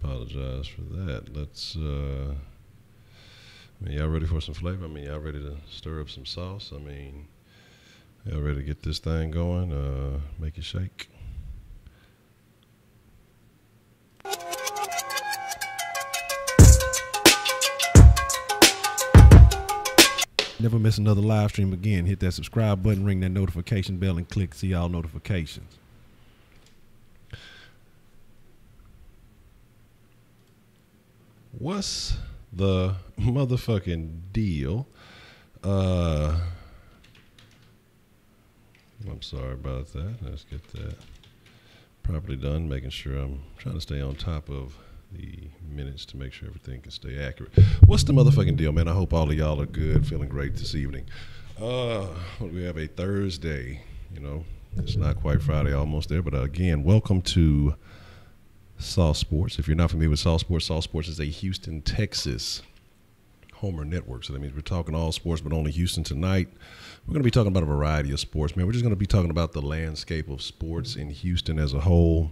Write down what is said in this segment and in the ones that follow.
apologize for that. Y'all ready for some flavor? Y'all ready to stir up some sauce? Y'all ready to get this thing going? Make it shake. Never miss another live stream again. Hit that subscribe button, ring that notification bell, and click see all notifications. What's the motherfucking deal? I'm sorry about that. Let's get that properly done, making sure I'm trying to stay on top of the minutes to make sure everything can stay accurate. What's the motherfucking deal, man? I hope all of y'all are good, feeling great this evening. We have a Thursday. It's not quite Friday, almost there, but again, welcome to Sauce Sports. If you're not familiar with Sauce Sports is a Houston, Texas Homer network. So that means we're talking all sports, but only Houston tonight. We're going to be talking about a variety of sports, man. We're just going to be talking about the landscape of sports in Houston as a whole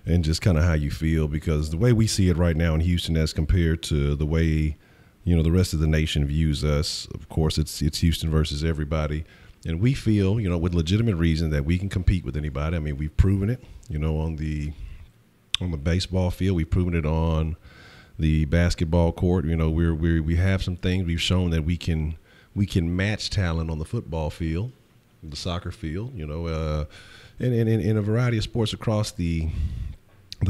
and just kind of how you feel, because the way we see it right now in Houston as compared to the way, the rest of the nation views us, of course, it's Houston versus everybody. And we feel, with legitimate reason that we can compete with anybody. We've proven it, on the baseball field. We've proven it on the basketball court. We have some things. We've shown that we can match talent on the football field, the soccer field, and in a variety of sports across the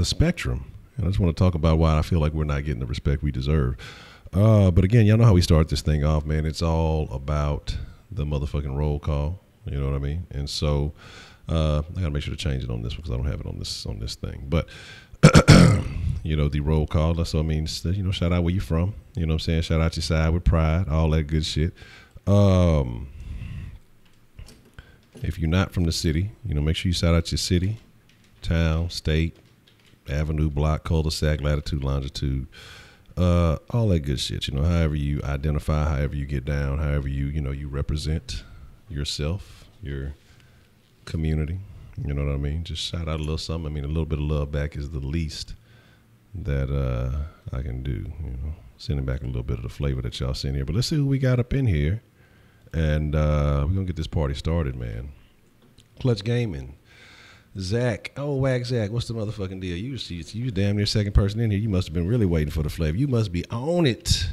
spectrum. And I just want to talk about why I feel like we're not getting the respect we deserve. But again, y'all know how we start this thing off, man. It's all about the motherfucking roll call. You know what I mean? And so I got to make sure to change it on this one because I don't have it on this thing. But the roll call. So shout out where you from. You know what I'm saying? Shout out your side with pride, all that good shit. If you're not from the city, make sure you shout out your city, town, state, avenue, block, cul-de-sac, latitude, longitude, all that good shit. However you identify, however you get down, however you represent yourself, your community. You know what I mean? Just shout out a little something. A little bit of love back is the least that I can do. Sending back a little bit of the flavor that y'all seen here. But let's see who we got up in here. And we're going to get this party started, man. Clutch Gaming. Zach. Oh, Wag Zach. What's the motherfucking deal? You damn near second person in here. You must have been really waiting for the flavor. You must be on it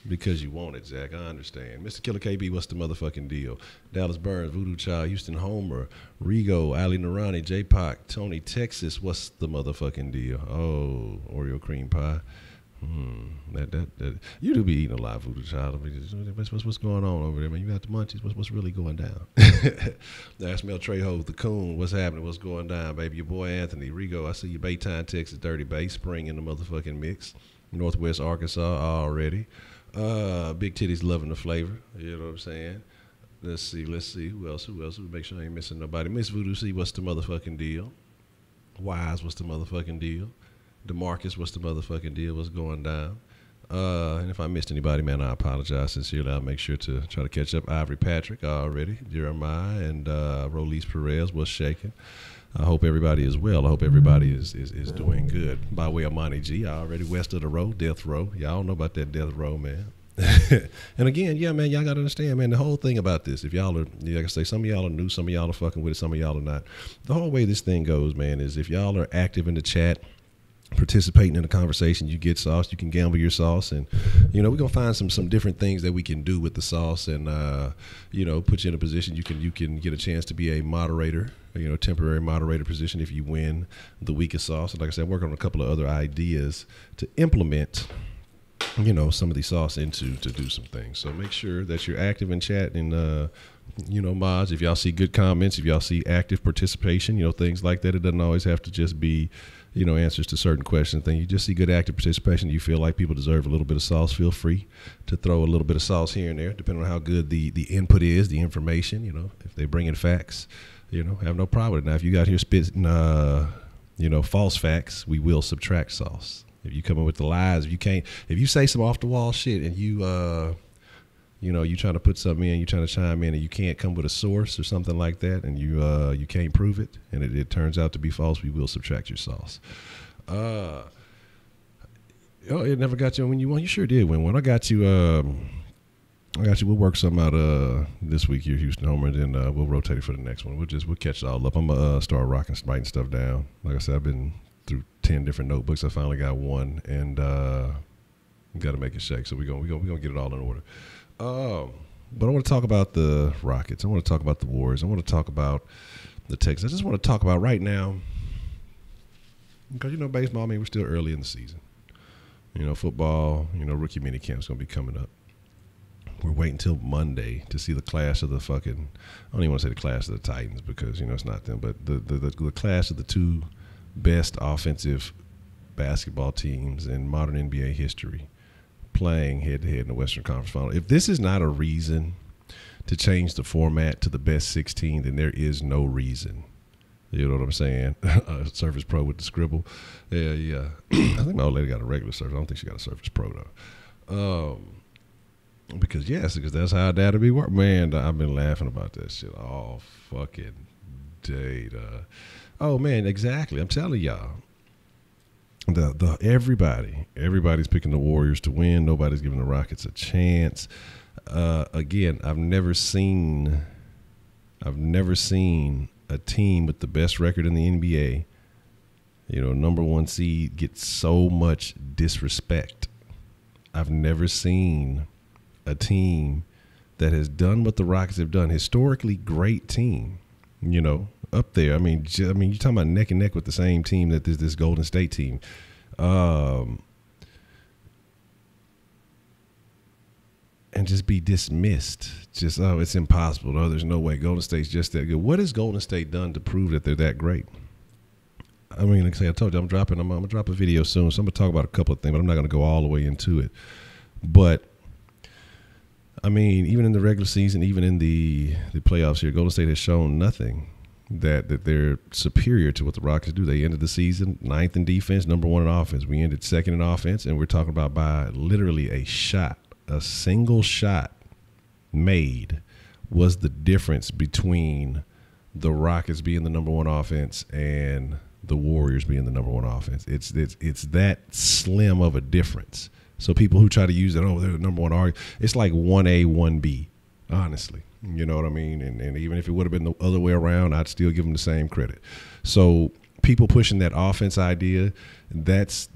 because you want it, Zach. I understand. Mr. Killer KB, what's the motherfucking deal? Dallas Burns, Voodoo Child, Houston Homer, Rigo, Ali Narani, J-Pac, Tony, Texas. What's the motherfucking deal? Oh, Oreo cream pie. That you do be eating a lot of Voodoo Child. What's going on over there, man? You got the munchies. What's really going down? I smell Trejo, the coon. What's happening? What's going down, baby? Your boy Anthony Rigo. I see you, Baytown, Texas, Dirty Bay, Spring in the motherfucking mix. Northwest Arkansas already. Big titties loving the flavor. You know what I'm saying? Let's see. Who else? Make sure I ain't missing nobody. Miss Voodoo C, what's the motherfucking deal? Wise, what's the motherfucking deal? DeMarcus, what's the motherfucking deal? What's going down? And if I missed anybody, man, I apologize sincerely. I'll make sure to try to catch up. Ivory Patrick already. Jeremiah and Rolis Perez, what's shaking? I hope everybody is well. I hope everybody is doing good. By way of Monty G, already west of the row, death row. Y'all know about that death row, man. And again, yeah, man, y'all got to understand, man, the whole thing about this, if y'all are, like I say, some of y'all are new, some of y'all are fucking with it, some of y'all are not. The whole way this thing goes, man, is if y'all are active in the chat, participating in the conversation, you get sauce, you can gamble your sauce, and we're gonna find some different things that we can do with the sauce, and put you in a position you can get a chance to be a moderator, temporary moderator position if you win the week of sauce. And like I said, working on a couple of other ideas to implement some of the sauce into to do some things. So make sure that you're active in chat and mods. If y'all see good comments, if y'all see active participation, things like that. It doesn't always have to just be answers to certain questions. Then you just see good active participation. You feel like people deserve a little bit of sauce. Feel free to throw a little bit of sauce here and there, depending on how good the input is, the information. If they bring in facts, have no problem with it. Now, if you got here spitting, false facts, we will subtract sauce. If you come in with the lies, if you say some off the wall shit and you trying to put something in, you trying to chime in, and you can't come with a source or something like that, and you can't prove it, and it turns out to be false, we will subtract your sauce. Oh, it never got you when you won. You sure did win one. I got you. We'll work something out this week here, Houston Homer, and then we'll rotate it for the next one. We'll catch it all up. I'm gonna start writing stuff down. Like I said, I've been through 10 different notebooks. I finally got one, and got to make it shake. So we're gonna get it all in order. But I want to talk about the Rockets. I want to talk about the Warriors. I want to talk about the Texans. I just want to talk about right now, because baseball. I mean, we're still early in the season. Football. Rookie mini camp is gonna be coming up. We're waiting until Monday to see the clash of the fucking. I don't even want to say the clash of the Titans because it's not them, but the clash of the two best offensive basketball teams in modern NBA history playing head to head in the Western Conference Final. If this is not a reason to change the format to the best 16, then there is no reason. You know what I'm saying? Surface Pro with the scribble. Yeah. I think my old lady got a regular Surface. I don't think she got a Surface Pro though. Because that's how that'll be work. Man, I've been laughing about that shit all fucking day. Oh man, exactly. I'm telling y'all. Everybody's picking the Warriors to win. Nobody's giving the Rockets a chance. Again, I've never seen a team with the best record in the NBA, number one seed, get so much disrespect. I've never seen a team that has done what the Rockets have done. Historically great team, up there. I mean, you're talking about neck and neck with the same team that this Golden State team. And just be dismissed. It's impossible. No, there's no way. Golden State's just that good. What has Golden State done to prove that they're that great? I mean, like I say, I told you I'm gonna drop a video soon, so I'm gonna talk about a couple of things, but I'm not gonna go all the way into it. But I mean, even in the regular season, even in the playoffs here, Golden State has shown nothing that they're superior to what the Rockets do. They ended the season 9th in defense, number 1 in offense. We ended 2nd in offense, and we're talking about by literally a single shot made was the difference between the Rockets being the number 1 offense and the Warriors being the number 1 offense. It's that slim of a difference. So people who try to use that, they're the number 1 argument, it's like 1A, 1B, honestly. You know what I mean? And even if it would have been the other way around, I'd still give them the same credit. So people pushing that offense idea, that's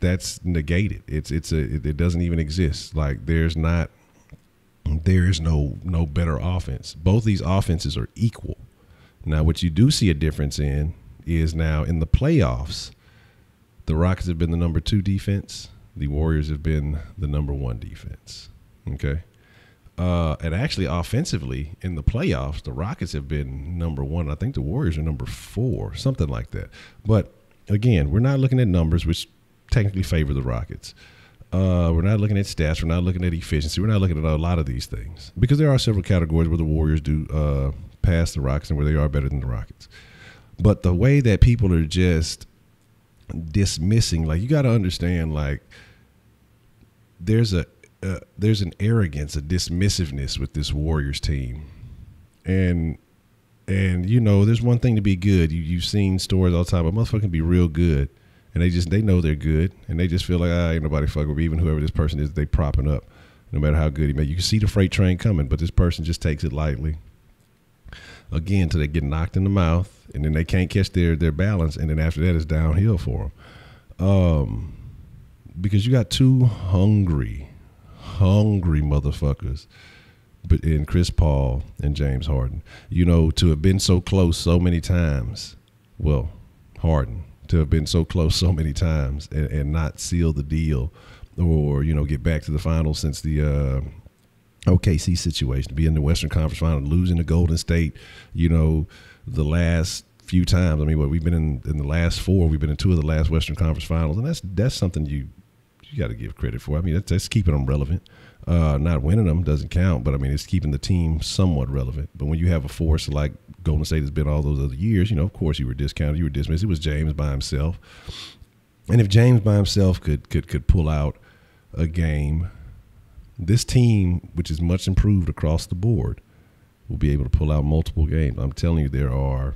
negated. It doesn't even exist. Like there is no better offense. Both these offenses are equal. Now, what you do see a difference in is now in the playoffs, the Rockets have been the number 2 defense. The Warriors have been the number 1 defense. Okay. And actually, offensively, in the playoffs, the Rockets have been number 1. I think the Warriors are number 4, something like that. But, again, we're not looking at numbers, which technically favor the Rockets. We're not looking at stats. We're not looking at efficiency. We're not looking at a lot of these things. Because there are several categories where the Warriors do pass the Rockets and where they are better than the Rockets. But the way that people are just dismissing, like, you got to understand, like, there's an arrogance, a dismissiveness with this Warriors team, and there's one thing to be good. You've seen stories all the time. A motherfucker can be real good, and they know they're good, and they just feel like ain't nobody fucking with me. Even whoever this person is, they propping up, no matter how good he may. You can see the freight train coming, but this person just takes it lightly. Again, till they get knocked in the mouth, and then they can't catch their balance, and then after that, it's downhill for them. Because you got two hungry motherfuckers, but in Chris Paul and James Harden, to have been so close so many times. Well, Harden to have been so close so many times and not seal the deal, or get back to the finals since the OKC situation, to be in the Western Conference Final, losing to Golden State, the last few times. I mean, we've been in the last 4. We've been in 2 of the last Western Conference Finals, and that's something you got to give credit for. I mean, that's keeping them relevant. Not winning them doesn't count, but I mean, it's keeping the team somewhat relevant. But when you have a force like Golden State has been all those other years, of course you were discounted, you were dismissed. It was James by himself, and if James by himself could pull out a game, this team, which is much improved across the board, will be able to pull out multiple games. I'm telling you, there are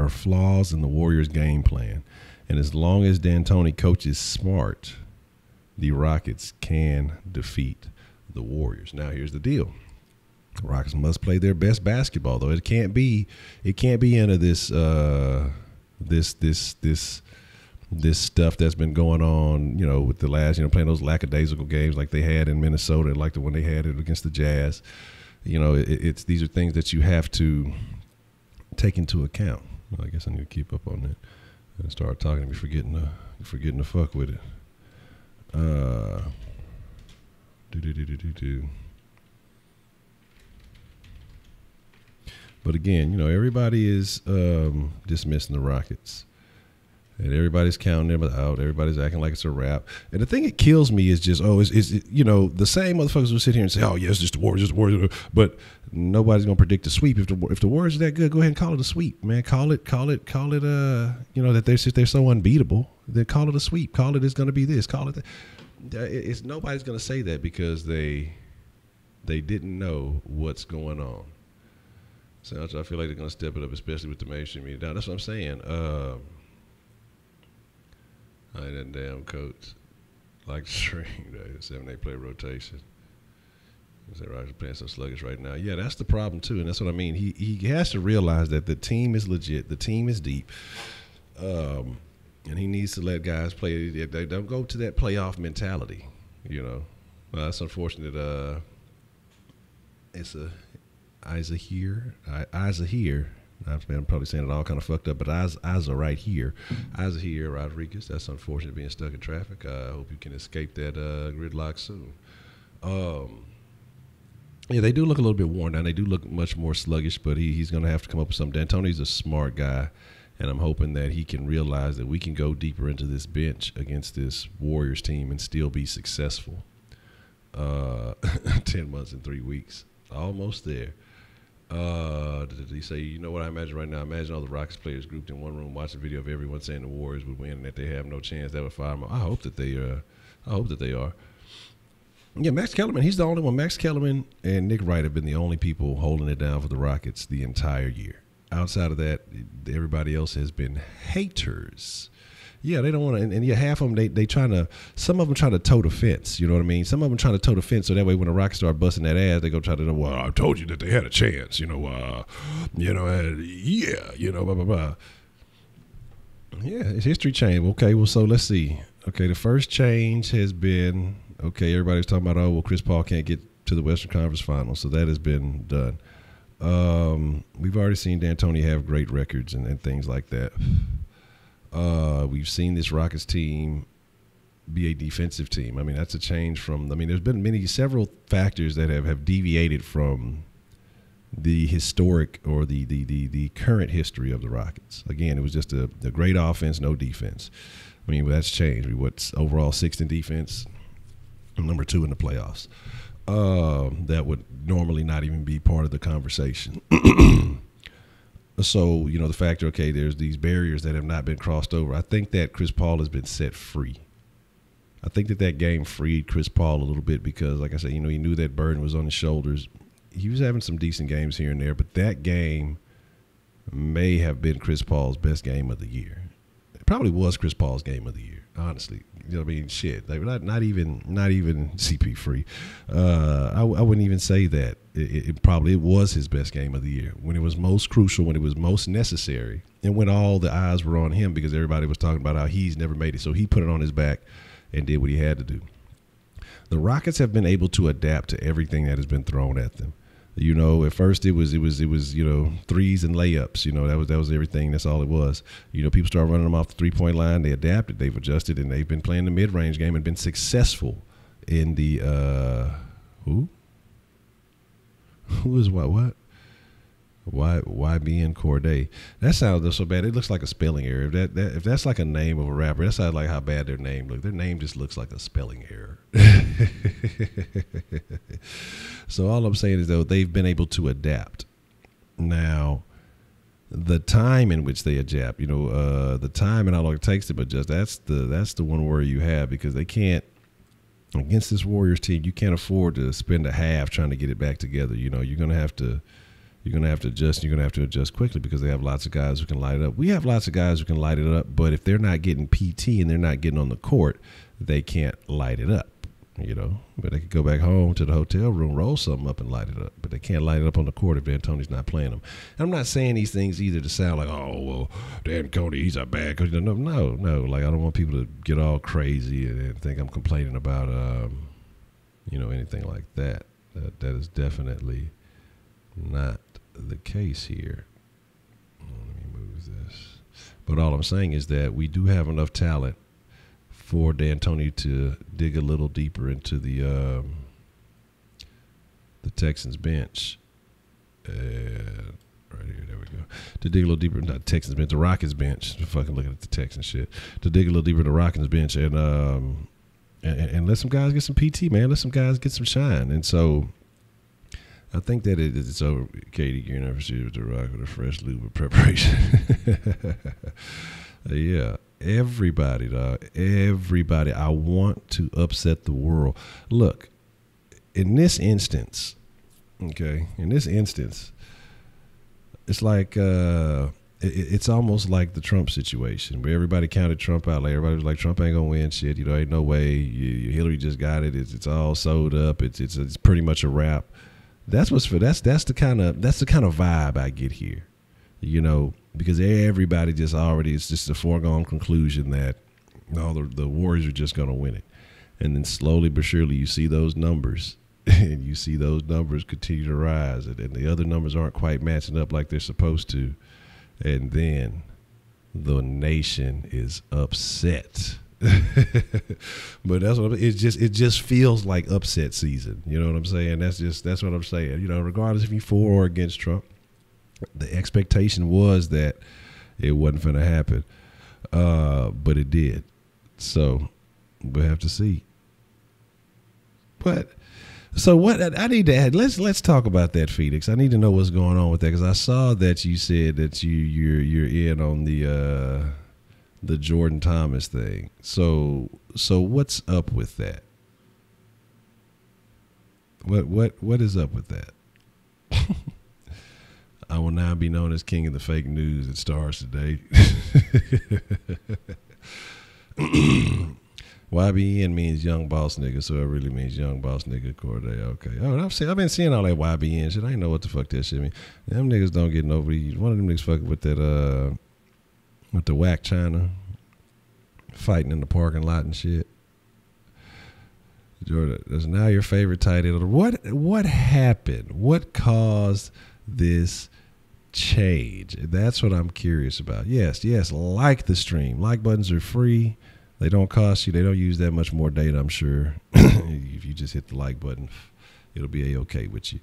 flaws in the Warriors' game plan, and as long as D'Antoni coaches smart, the Rockets can defeat the Warriors. Now, here's the deal. The Rockets must play their best basketball, though. It can't be into this stuff that's been going on, with the last, playing those lackadaisical games like they had in Minnesota, like the one they had against the Jazz. These are things that you have to take into account. Well, I guess I need to keep up on that and start talking and be forgetting to fuck with it. But again, everybody is dismissing the Rockets. And everybody's counting them out. Everybody's acting like it's a wrap. And the thing that kills me is just, the same motherfuckers will sit here and say, oh, yeah, it's just the Warriors, But nobody's going to predict a sweep. If the Warriors are that good, go ahead and call it a sweep, man. Call it, that they're so unbeatable. Then call it a sweep. Call it it's going to be this. Call it that. Nobody's going to say that because they didn't know what's going on. So I feel like they're going to step it up, especially with the mainstream media down. That's what I'm saying. I ain't that damn coach. Like the string, 7-8 play rotation. Is that right? Playing so sluggish right now. Yeah, that's the problem too, and that's what I mean. He has to realize that the team is legit. The team is deep, and he needs to let guys play. They don't go to that playoff mentality. Well, that's unfortunate. It's eyes are here. I'm probably saying it all kind of fucked up, but eyes are right here. Eyes are here, Rodriguez. That's unfortunate being stuck in traffic. I hope you can escape that gridlock soon. Yeah, they do look a little bit worn down. They do look much more sluggish, but he's going to have to come up with something. D'Antoni's a smart guy, and I'm hoping that he can realize that we can go deeper into this bench against this Warriors team and still be successful. 10 months and 3 weeks. Almost there. Did he say, what I imagine right now? Imagine all the Rockets players grouped in one room watching a video of everyone saying the Warriors would win and that they have no chance. That would fire them. I hope that they are. Yeah, Max Kellerman, he's the only one. Max Kellerman and Nick Wright have been the only people holding it down for the Rockets the entire year. Outside of that, everybody else has been haters. Yeah, they don't want to, and yeah, half of them, some of them try to toe the fence, you know what I mean? Some of them try to toe the fence, so that way when the Rockets start busting that ass, they go try to, well, I told you that they had a chance, blah, blah, blah. Yeah, it's history change. Okay, well, so let's see. Okay, the first change has been, everybody's talking about, oh, well, Chris Paul can't get to the Western Conference Finals, so that has been done. We've already seen D'Antoni have great records and things like that. We've seen this Rockets team be a defensive team. I mean, that's a change from – there's been several factors that have deviated from the historic or the current history of the Rockets. Again, it was just a great offense, no defense. That's changed. What's overall 6th in defense, number 2 in the playoffs. That would normally not even be part of the conversation. So, the fact, there's these barriers that have not been crossed over. I think that Chris Paul has been set free. I think that game freed Chris Paul a little bit because, like I said, he knew that burden was on his shoulders. He was having some decent games here and there, but that game may have been Chris Paul's best game of the year. It probably was Chris Paul's game of the year, honestly. Shit. Like, not even CP free. I wouldn't even say that. It probably was his best game of the year when it was most crucial, when it was most necessary, and when all the eyes were on him because everybody was talking about how he's never made it. So he put it on his back and did what he had to do. The Rockets have been able to adapt to everything that has been thrown at them. At first it was threes and layups. That was everything. That's all it was. People started running them off the 3-point line. They adapted. They've adjusted, and they've been playing the mid-range game and been successful in the who is what? YBN Corday. That sounds so bad. It looks like a spelling error. If that's like a name of a rapper, that sounds like how bad their name looks. Their name just looks like a spelling error. So all I'm saying is, though, they've been able to adapt. Now, the time in which they adapt, the time and how long it takes them to adjust, that's the one worry you have because they can't, against this Warriors team, you can't afford to spend a half trying to get it back together. You're going to have to adjust. You're going to have to adjust quickly because they have lots of guys who can light it up. We have lots of guys who can light it up, but if they're not getting PT and they're not getting on the court, they can't light it up. But they could go back home to the hotel room, roll something up, and light it up. But they can't light it up on the court if D'Antoni's not playing them. And I'm not saying these things either to sound like, oh, well, D'Antoni, he's a bad coach. No. Like, I don't want people to get all crazy and think I'm complaining about, anything like that. That is definitely not the case here. Let me move this. But all I'm saying is that we do have enough talent for D'Antoni to dig a little deeper into the Texans bench. Right here, there we go. To dig a little deeper, not the Texans bench, the Rockets bench. Fucking looking at the Texans shit. To dig a little deeper in the Rockets bench and let some guys get some PT, man. Let some guys get some shine. And so I think that it's over. Katie, you're never see with the Rock with a fresh lube of preparation. Yeah. Everybody, dog. Everybody. I want to upset the world. Look, in this instance, it's like it's almost like the Trump situation where everybody counted Trump out. Like everybody was like, Trump ain't gonna win shit. Ain't no way. Hillary just got it. It's all sold up. It's pretty much a wrap. That's the kind of vibe I get here. Because everybody just already, it's just a foregone conclusion that the Warriors are just going to win it. And then slowly but surely you see those numbers, and you see those numbers continue to rise, and the other numbers aren't quite matching up like they're supposed to. And then the nation is upset. But that's what it just feels like upset season. You know what I'm saying? That's what I'm saying. Regardless if you're for or against Trump, the expectation was that it wasn't going to happen, but it did. So we'll have to see. But so what I need to add, let's talk about that, Phoenix. I need to know what's going on with that, because I saw that you said that you're in on the Jordan Thomas thing. So what's up with that? What is up with that? I will now be known as king of the fake news at Stars Today. YBN means young boss nigga, so it really means young boss nigga Corday. Okay. Oh, I've been seeing all that YBN shit. I ain't know what the fuck that shit mean. Them niggas don't get no read. One of them niggas fucking with that with the whack China, fighting in the parking lot and shit. Jordan, that's now your favorite tight end. What happened? What caused this change? That's what I'm curious about. Yes, like the stream. Like buttons are free. They don't cost you. They don't use that much more data, I'm sure. If you just hit the like button, it'll be A-okay with you.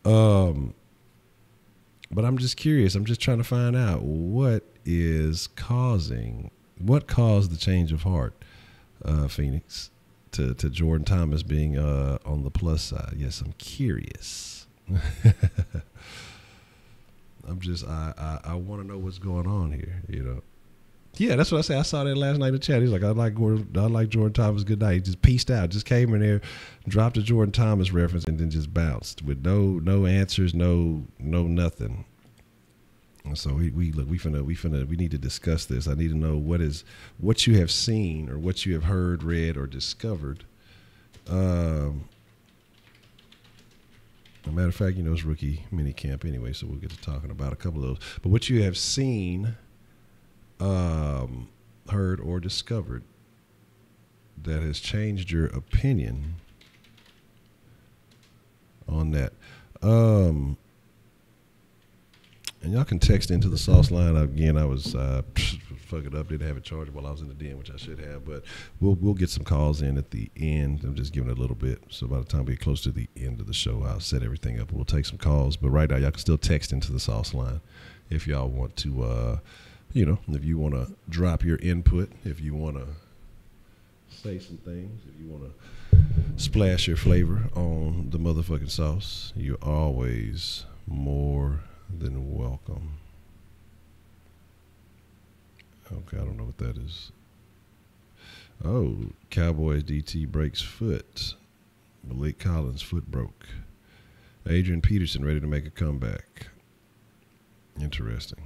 But I'm just curious. I'm just trying to find out what caused the change of heart, Phoenix, to Jordan Thomas being on the plus side. Yes, I'm curious. I want to know what's going on here, Yeah, that's what I said. I saw that last night in the chat. He's like, I like Jordan Thomas. Good night. He just peaced out. Just came in there, dropped a Jordan Thomas reference, and then just bounced with no answers, no nothing. And so we need to discuss this. I need to know what you have seen or what you have heard, read, or discovered. As a matter of fact, it's rookie mini camp anyway, so we'll get to talking about a couple of those. But what you have seen, heard, or discovered that has changed your opinion on that. And y'all can text into the sauce line. Again, I was fuck it up. Didn't have it charged while I was in the den, which I should have. But we'll get some calls in at the end. I'm just giving it a little bit. So by the time we get close to the end of the show, I'll set everything up. We'll take some calls. But right now, y'all can still text into the sauce line if y'all want to, if you want to drop your input, if you want to say some things, if you want to splash your flavor on the motherfucking sauce, you're always more than welcome. Okay, I don't know what that is. Oh, Cowboys DT breaks foot. Malik Collins' foot broke. Adrian Peterson ready to make a comeback. Interesting.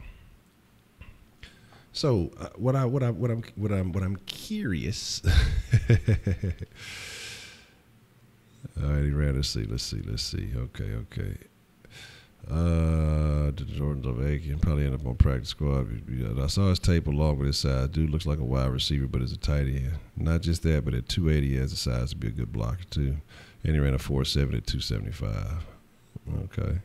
So what I'm curious. All right, he ran. Let's see. Okay. The Jordans of Aiken probably end up on practice squad. I saw his tape along with his size. Dude looks like a wide receiver, but it's a tight end. Not just that, but at 280, he has the size to be a good blocker too. And he ran a 4.7 at 275. Okay.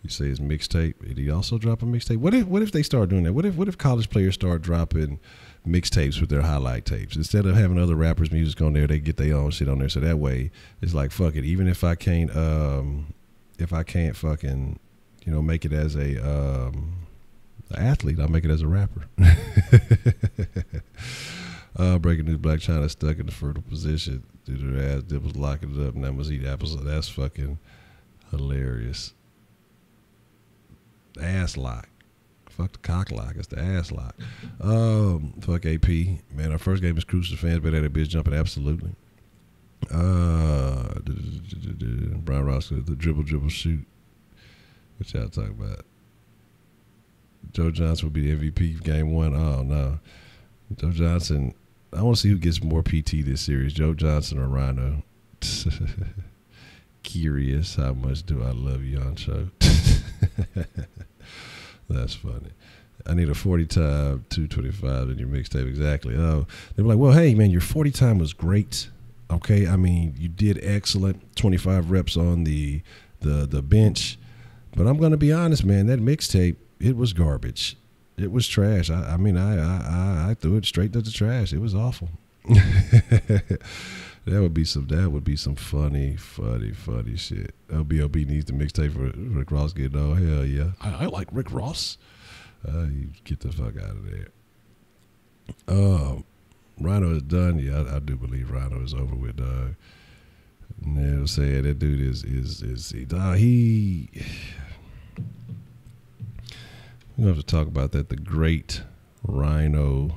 You say his mixtape. Did he also drop a mixtape? What if they start doing that? What if college players start dropping mixtapes with their highlight tapes instead of having other rappers' music on there? They get their own shit on there. So that way, it's like fuck it. Even if I can't fucking, make it as a athlete, I'll make it as a rapper. Breaking news: Black China stuck in the fertile position due to their ass nipples locking it up, and that must eat apples. That's fucking hilarious. Ass lock. Fuck the cock lock. It's the ass lock. Fuck AP. Man, our first game is Crucial fans, but that bitch jumping absolutely. Brian Roscoe, the dribble, shoot. What y'all talking about? Joe Johnson will be the MVP of game 1. Oh, no. Joe Johnson, I want to see who gets more PT this series, Joe Johnson or Rhino. Curious, how much do I love you, Honcho? That's funny. I need a 40 time, 225 in your mixtape. Exactly. Oh, they were like, well, hey, man, your 40 time was great. Okay, I mean, you did excellent. 25 reps on the bench. But I'm going to be honest, man, that mixtape, it was garbage. It was trash. I threw it straight to the trash. It was awful. That would be some funny shit. LBOB needs the mixtape for Rick Ross getting oh hell yeah. I like Rick Ross. You get the fuck out of there. Rhino is done. Yeah, I do believe Rhino is over with, dog. They'll say that dude is he. We have to talk about that. The great Rhino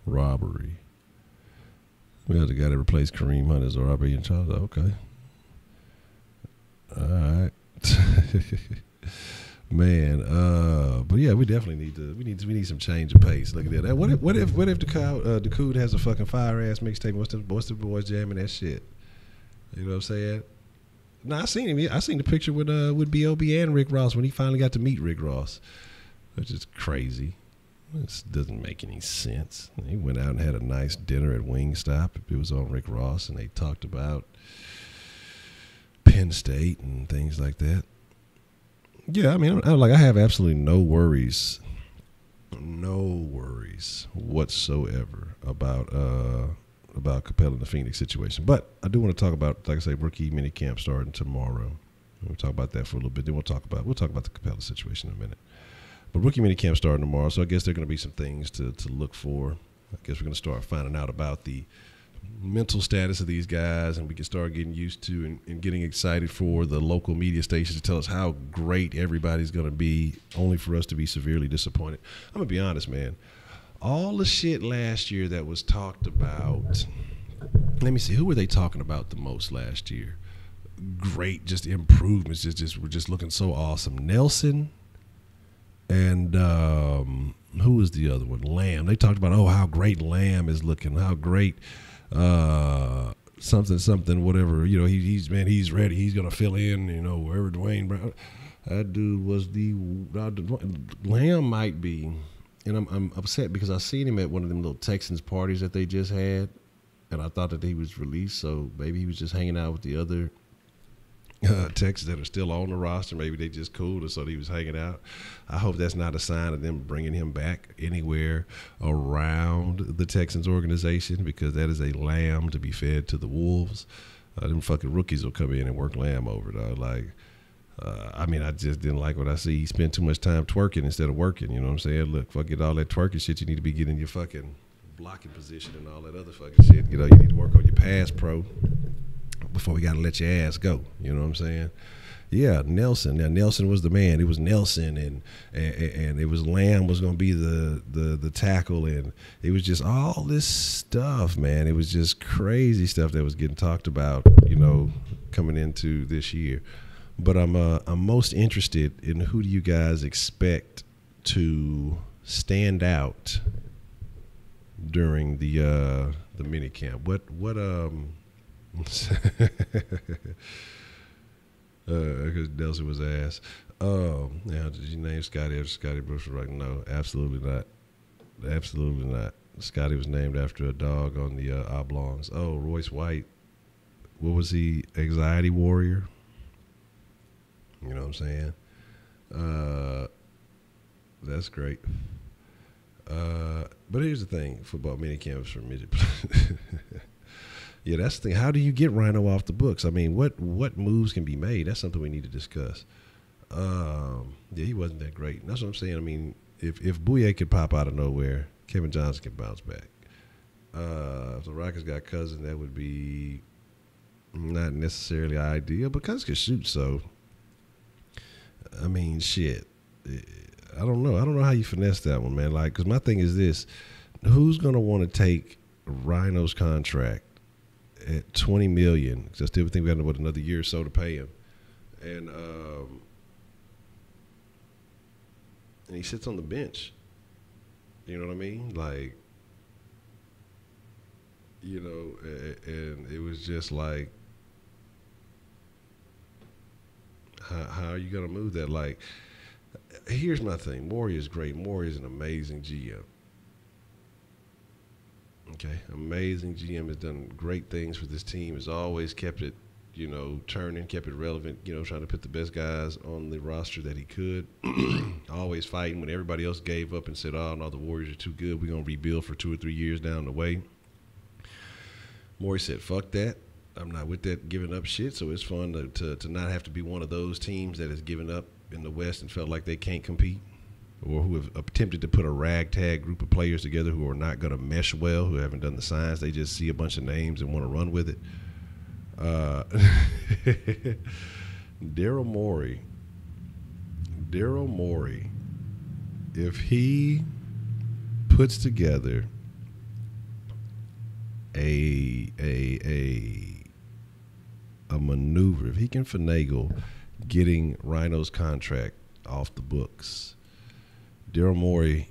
robbery. We have the guy that replaced Kareem Hunt as robbery in Charles. Okay. All right. Man, but yeah, we definitely need some change of pace. Look at that. What if the Cood has a fucking fire ass mixtape? What's the boys jamming that shit? You know what I'm saying? No, I seen him. I seen the picture with B.O.B. and Rick Ross when he finally got to meet Rick Ross, which is crazy. This doesn't make any sense. He went out and had a nice dinner at Wingstop. It was on Rick Ross, and they talked about Penn State and things like that. Yeah, I mean, I have absolutely no worries whatsoever about Capela and the Phoenix situation. But I do want to talk about, like I say, rookie mini camp starting tomorrow. We'll talk about that for a little bit. Then we'll talk about the Capela situation in a minute. But rookie mini camp starting tomorrow, so I guess there are going to be some things to look for. I guess we're going to start finding out about the mental status of these guys, and we can start getting used to and getting excited for the local media stations to tell us how great everybody's going to be, only for us to be severely disappointed. I'm going to be honest, man. All the shit last year that was talked about, let me see, who were they talking about the most last year? Great, just improvements, we're just looking so awesome. Nelson and who was the other one? Lamb. They talked about, how great Lamb is looking, how great something, whatever. You know, he's ready. He's gonna fill in. You know, wherever Dwayne Brown. That dude was Lamb might be, and I'm upset because I seen him at one of them little Texans parties that they just had, and I thought that he was released. So maybe he was just hanging out with the other Texans that are still on the roster. Maybe they just cooled us, so he was hanging out. I hope that's not a sign of them bringing him back anywhere around the Texans organization, because that is a lamb to be fed to the wolves. Them fucking rookies will come in and work Lamb over, dog. Like, I just didn't like what I see. He spent too much time twerking instead of working. You know what I'm saying? Look, fuck it, all that twerking shit. You need to be getting your fucking blocking position and all that other fucking shit. You know, you need to work on your pass pro before we got to let your ass go. You know what I'm saying? Yeah, Nelson. Now, Nelson was the man. It was Nelson, and it was Lamb was going to be the tackle, and it was just all this stuff, man. It was just crazy stuff that was getting talked about, you know, coming into this year. But I'm most interested in who do you guys expect to stand out during the mini camp? What because Delcy was asked. Now did you name Scotty after Scotty Brooks? Right? No, absolutely not. Absolutely not. Scotty was named after a dog on the Oblongs. Oh, Royce White. What was he? Anxiety warrior. You know what I'm saying? That's great. But here's the thing: football mini camps for midget. Yeah, that's the thing. How do you get Rhino off the books? I mean, what moves can be made? That's something we need to discuss. Yeah, he wasn't that great. And that's what I'm saying. I mean, if Bouye could pop out of nowhere, Kevin Johnson can bounce back. If the Rockets got Cousins, that would be not necessarily ideal, but Cousins could shoot. So, I mean, shit. I don't know. I don't know how you finesse that one, man. Like, because my thing is this: who's gonna want to take Rhino's contract at $20 million? Because I still think we got another year or so to pay him, and he sits on the bench. You know what I mean? Like, you know, and it was just like, how are you gonna move that? Like, here's my thing. Morey is great. Morey is an amazing GM. Okay, amazing GM, has done great things for this team, has always kept it, you know, turning, kept it relevant, you know, trying to put the best guys on the roster that he could. Always fighting when everybody else gave up and said, oh, no, the Warriors are too good. We're going to rebuild for 2 or 3 years down the way. Morey said, fuck that. I'm not with that giving up shit, so it's fun to not have to be one of those teams that has given up in the West and felt like they can't compete, or who have attempted to put a ragtag group of players together who are not going to mesh well, who haven't done the science. They just see a bunch of names and want to run with it. Daryl Morey, if he puts together a maneuver, if he can finagle getting Rhino's contract off the books, Daryl Morey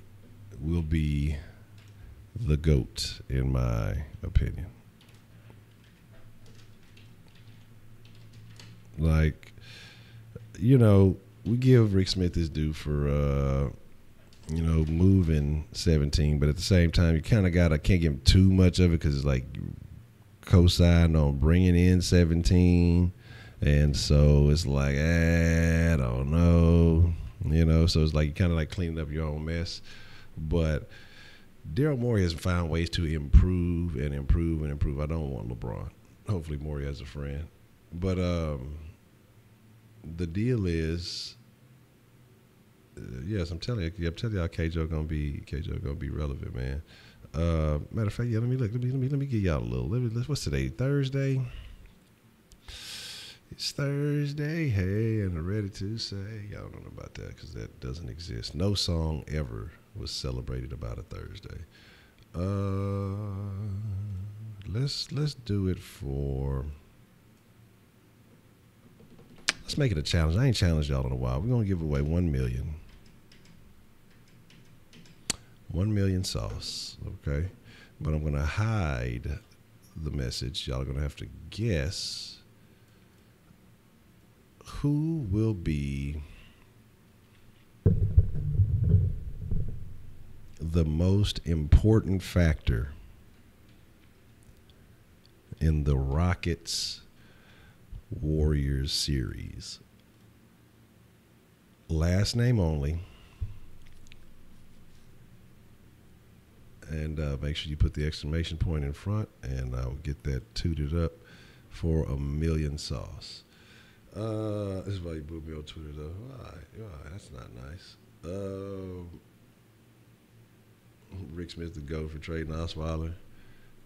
will be the GOAT, in my opinion. Like, you know, we give Rick Smith his due for, you know, moving 17, but at the same time, you kind of can't give him too much of it because it's like co-signed on bringing in 17. And so it's like, I don't know, you know. So it's like you kind of like cleaning up your own mess. But Daryl Morey has found ways to improve and improve and improve. I don't want LeBron. Hopefully Morey has a friend. But the deal is, yes, I'm telling you how K-Joe gonna be relevant, man. Matter of fact, yeah, let me get y'all a little. What's today? Thursday. It's Thursday, hey, and I'm ready to say, y'all don't know about that because that doesn't exist. No song ever was celebrated about a Thursday. Let's do it for. Let's make it a challenge. I ain't challenged y'all in a while. We're gonna give away 1 million. 1 million sauce, okay? But I'm gonna hide the message. Y'all are gonna have to guess who will be the most important factor in the Rockets Warriors series. Last name only. And make sure you put the exclamation point in front, and I'll get that tooted up for 1 million sauce. This is why you booed me on Twitter, though. All right, that's not nice. Rick Smith the GOAT for trading Osweiler.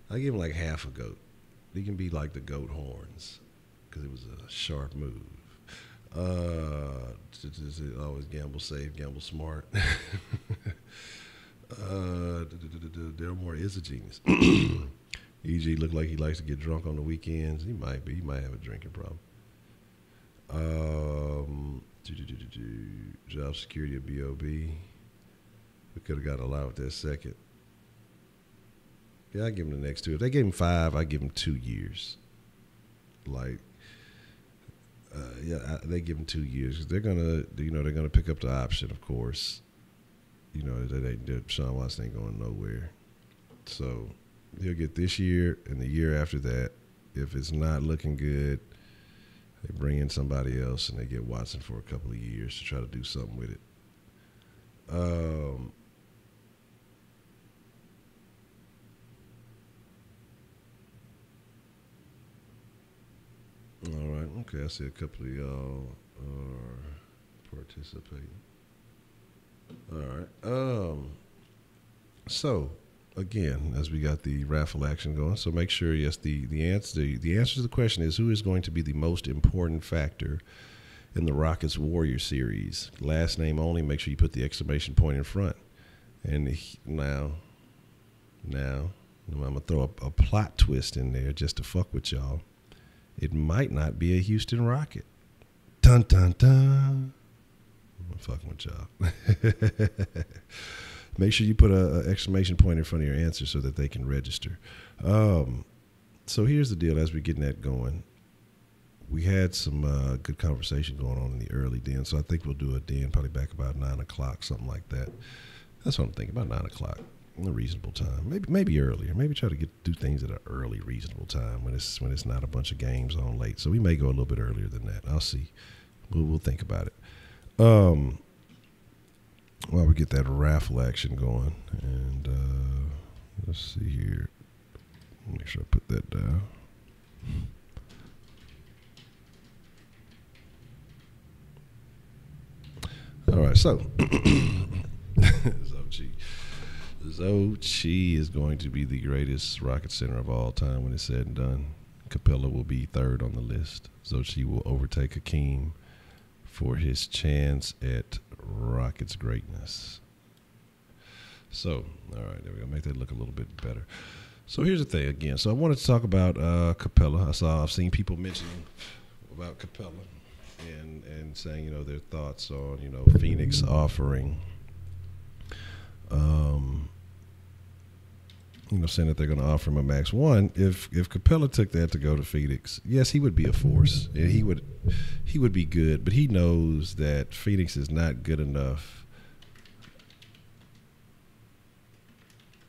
I give him like half a GOAT. He can be like the GOAT horns because it was a sharp move. Always gamble safe, gamble smart. Daryl Morey is a genius. EG looked like he likes to get drunk on the weekends. He might be. He might have a drinking problem. Job security at BOB. We could have got a lot with that second. Yeah, I give him the next two. If they gave him 5, I give him 2 years. Like, they give him 2 years because they're gonna pick up the option, of course. Sean Watson ain't going nowhere. So he'll get this year and the year after that. If it's not looking good, they bring in somebody else and they get Watson for a couple of years to try to do something with it. All right. Okay. I see a couple of y'all are participating. All right. So again, as we got the raffle action going, so make sure, yes, the answer to the question is, who is going to be the most important factor in the Rockets Warrior series? Last name only. Make sure you put the exclamation point in front. And now I'm gonna throw a plot twist in there just to fuck with y'all. It might not be a Houston Rocket. Dun dun dun. I'm fucking with y'all. Make sure you put an exclamation point in front of your answer so that they can register. So here's the deal. As we're getting that going, we had some good conversation going on in the early den. So I think we'll do a den probably back about 9 o'clock, something like that. That's what I'm thinking, about 9 o'clock. A reasonable time, maybe earlier. Maybe try to do things at an early, reasonable time when it's not a bunch of games on late. So we may go a little bit earlier than that. I'll see. We'll think about it. While we get that raffle action going, and let's see here. Make sure I put that down. All right, so Zochi is going to be the greatest Rocket center of all time when it's said and done. Capela will be third on the list. Zochi will overtake Hakeem for his chance at Rockets greatness. So, all right, there we go. Make that look a little bit better. So here's the thing again. So I wanted to talk about Capela. I've seen people mentioning about Capela and saying, their thoughts on, Phoenix offering, saying that they're going to offer him a max. One, if Capela took that to go to Phoenix, yes, he would be a force. And he would be good, but he knows that Phoenix is not good enough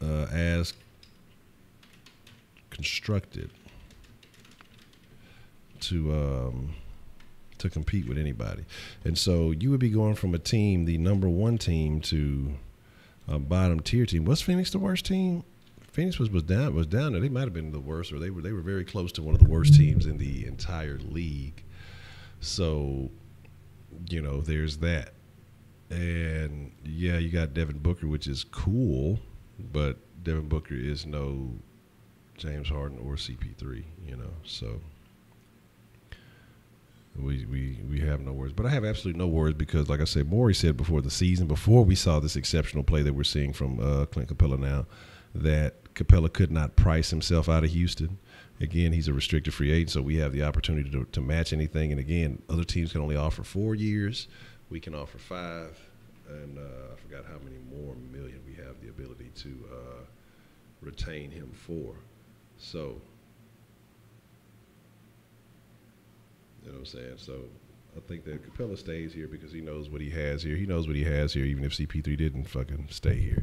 as constructed to compete with anybody. And so you would be going from a team, the number 1 team, to a bottom tier team. Was Phoenix the worst team? Phoenix was down there. They might have been the worst, or they were very close to one of the worst teams in the entire league. So, there's that. And yeah, you got Devin Booker, which is cool, but Devin Booker is no James Harden or CP3, so we have no worries. But I have absolutely no worries because, like I said, Morey said before the season, before we saw this exceptional play that we're seeing from Clint Capela now, that Capela could not price himself out of Houston. Again, he's a restricted free agent, so we have the opportunity to match anything. And again, other teams can only offer 4 years. We can offer 5. And I forgot how many more million we have the ability to retain him for. So, you know what I'm saying? So I think that Capela stays here because he knows what he has here. He knows what he has here, even if CP3 didn't fucking stay here.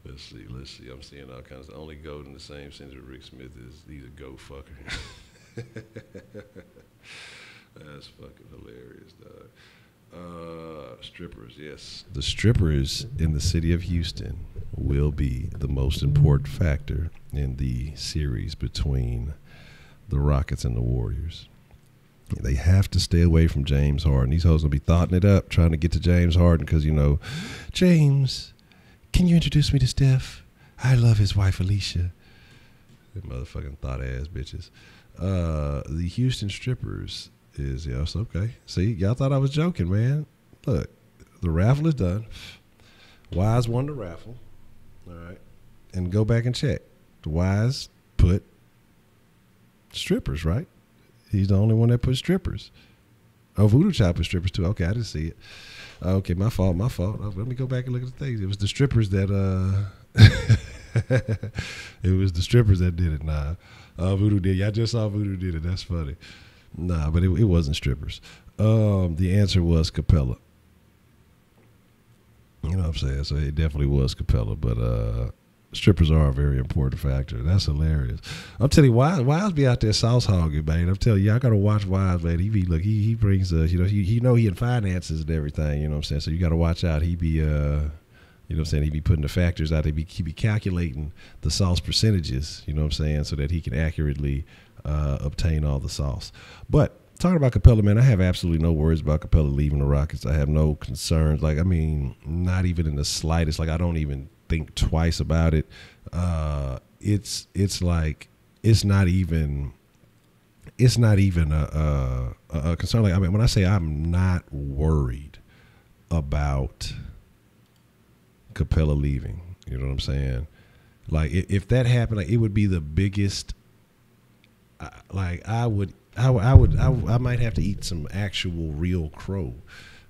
Let's see. I'm seeing all kinds. The only goat in the same sense with Rick Smith is he's a goat fucker. That's fucking hilarious, dog. Strippers, yes. The strippers in the city of Houston will be the most important factor in the series between the Rockets and the Warriors. They have to stay away from James Harden. These hoes will be thoughting it up, trying to get to James Harden because, James, can you introduce me to Steph? I love his wife, Alicia. They motherfucking thought-ass bitches. The Houston strippers is, it's okay. See, y'all thought I was joking, man. Look, the raffle is done. Wise won the raffle. All right. And go back and check. The Wise put strippers, right? He's the only one that put strippers. Oh, Voodoo Chop was strippers too. Okay, I didn't see it. Okay, my fault. Let me go back and look at the things. It was the strippers that it was the strippers that did it. Nah, Voodoo did. I just saw Voodoo did it. That's funny. Nah, but it wasn't strippers. The answer was Capela. You know what I'm saying? So it definitely was Capela, but strippers are a very important factor. That's hilarious. I'm telling you, Wise be out there sauce hogging, man. I'm telling you, I gotta watch Wise, man. He brings he in finances and everything. You know what I'm saying? So you gotta watch out. He be you know what I'm saying? He be putting the factors out. He be calculating the sauce percentages. You know what I'm saying? So that he can accurately obtain all the sauce. But talking about Capela, man, I have absolutely no worries about Capela leaving the Rockets. I have no concerns. Like, I mean, not even in the slightest. Like, I don't even think twice about it. It's like it's not even a concern. Like, I mean, when I say I'm not worried about Capela leaving, you know what I'm saying? Like, if that happened, like, it would be the biggest. Like, I might have to eat some actual real crow,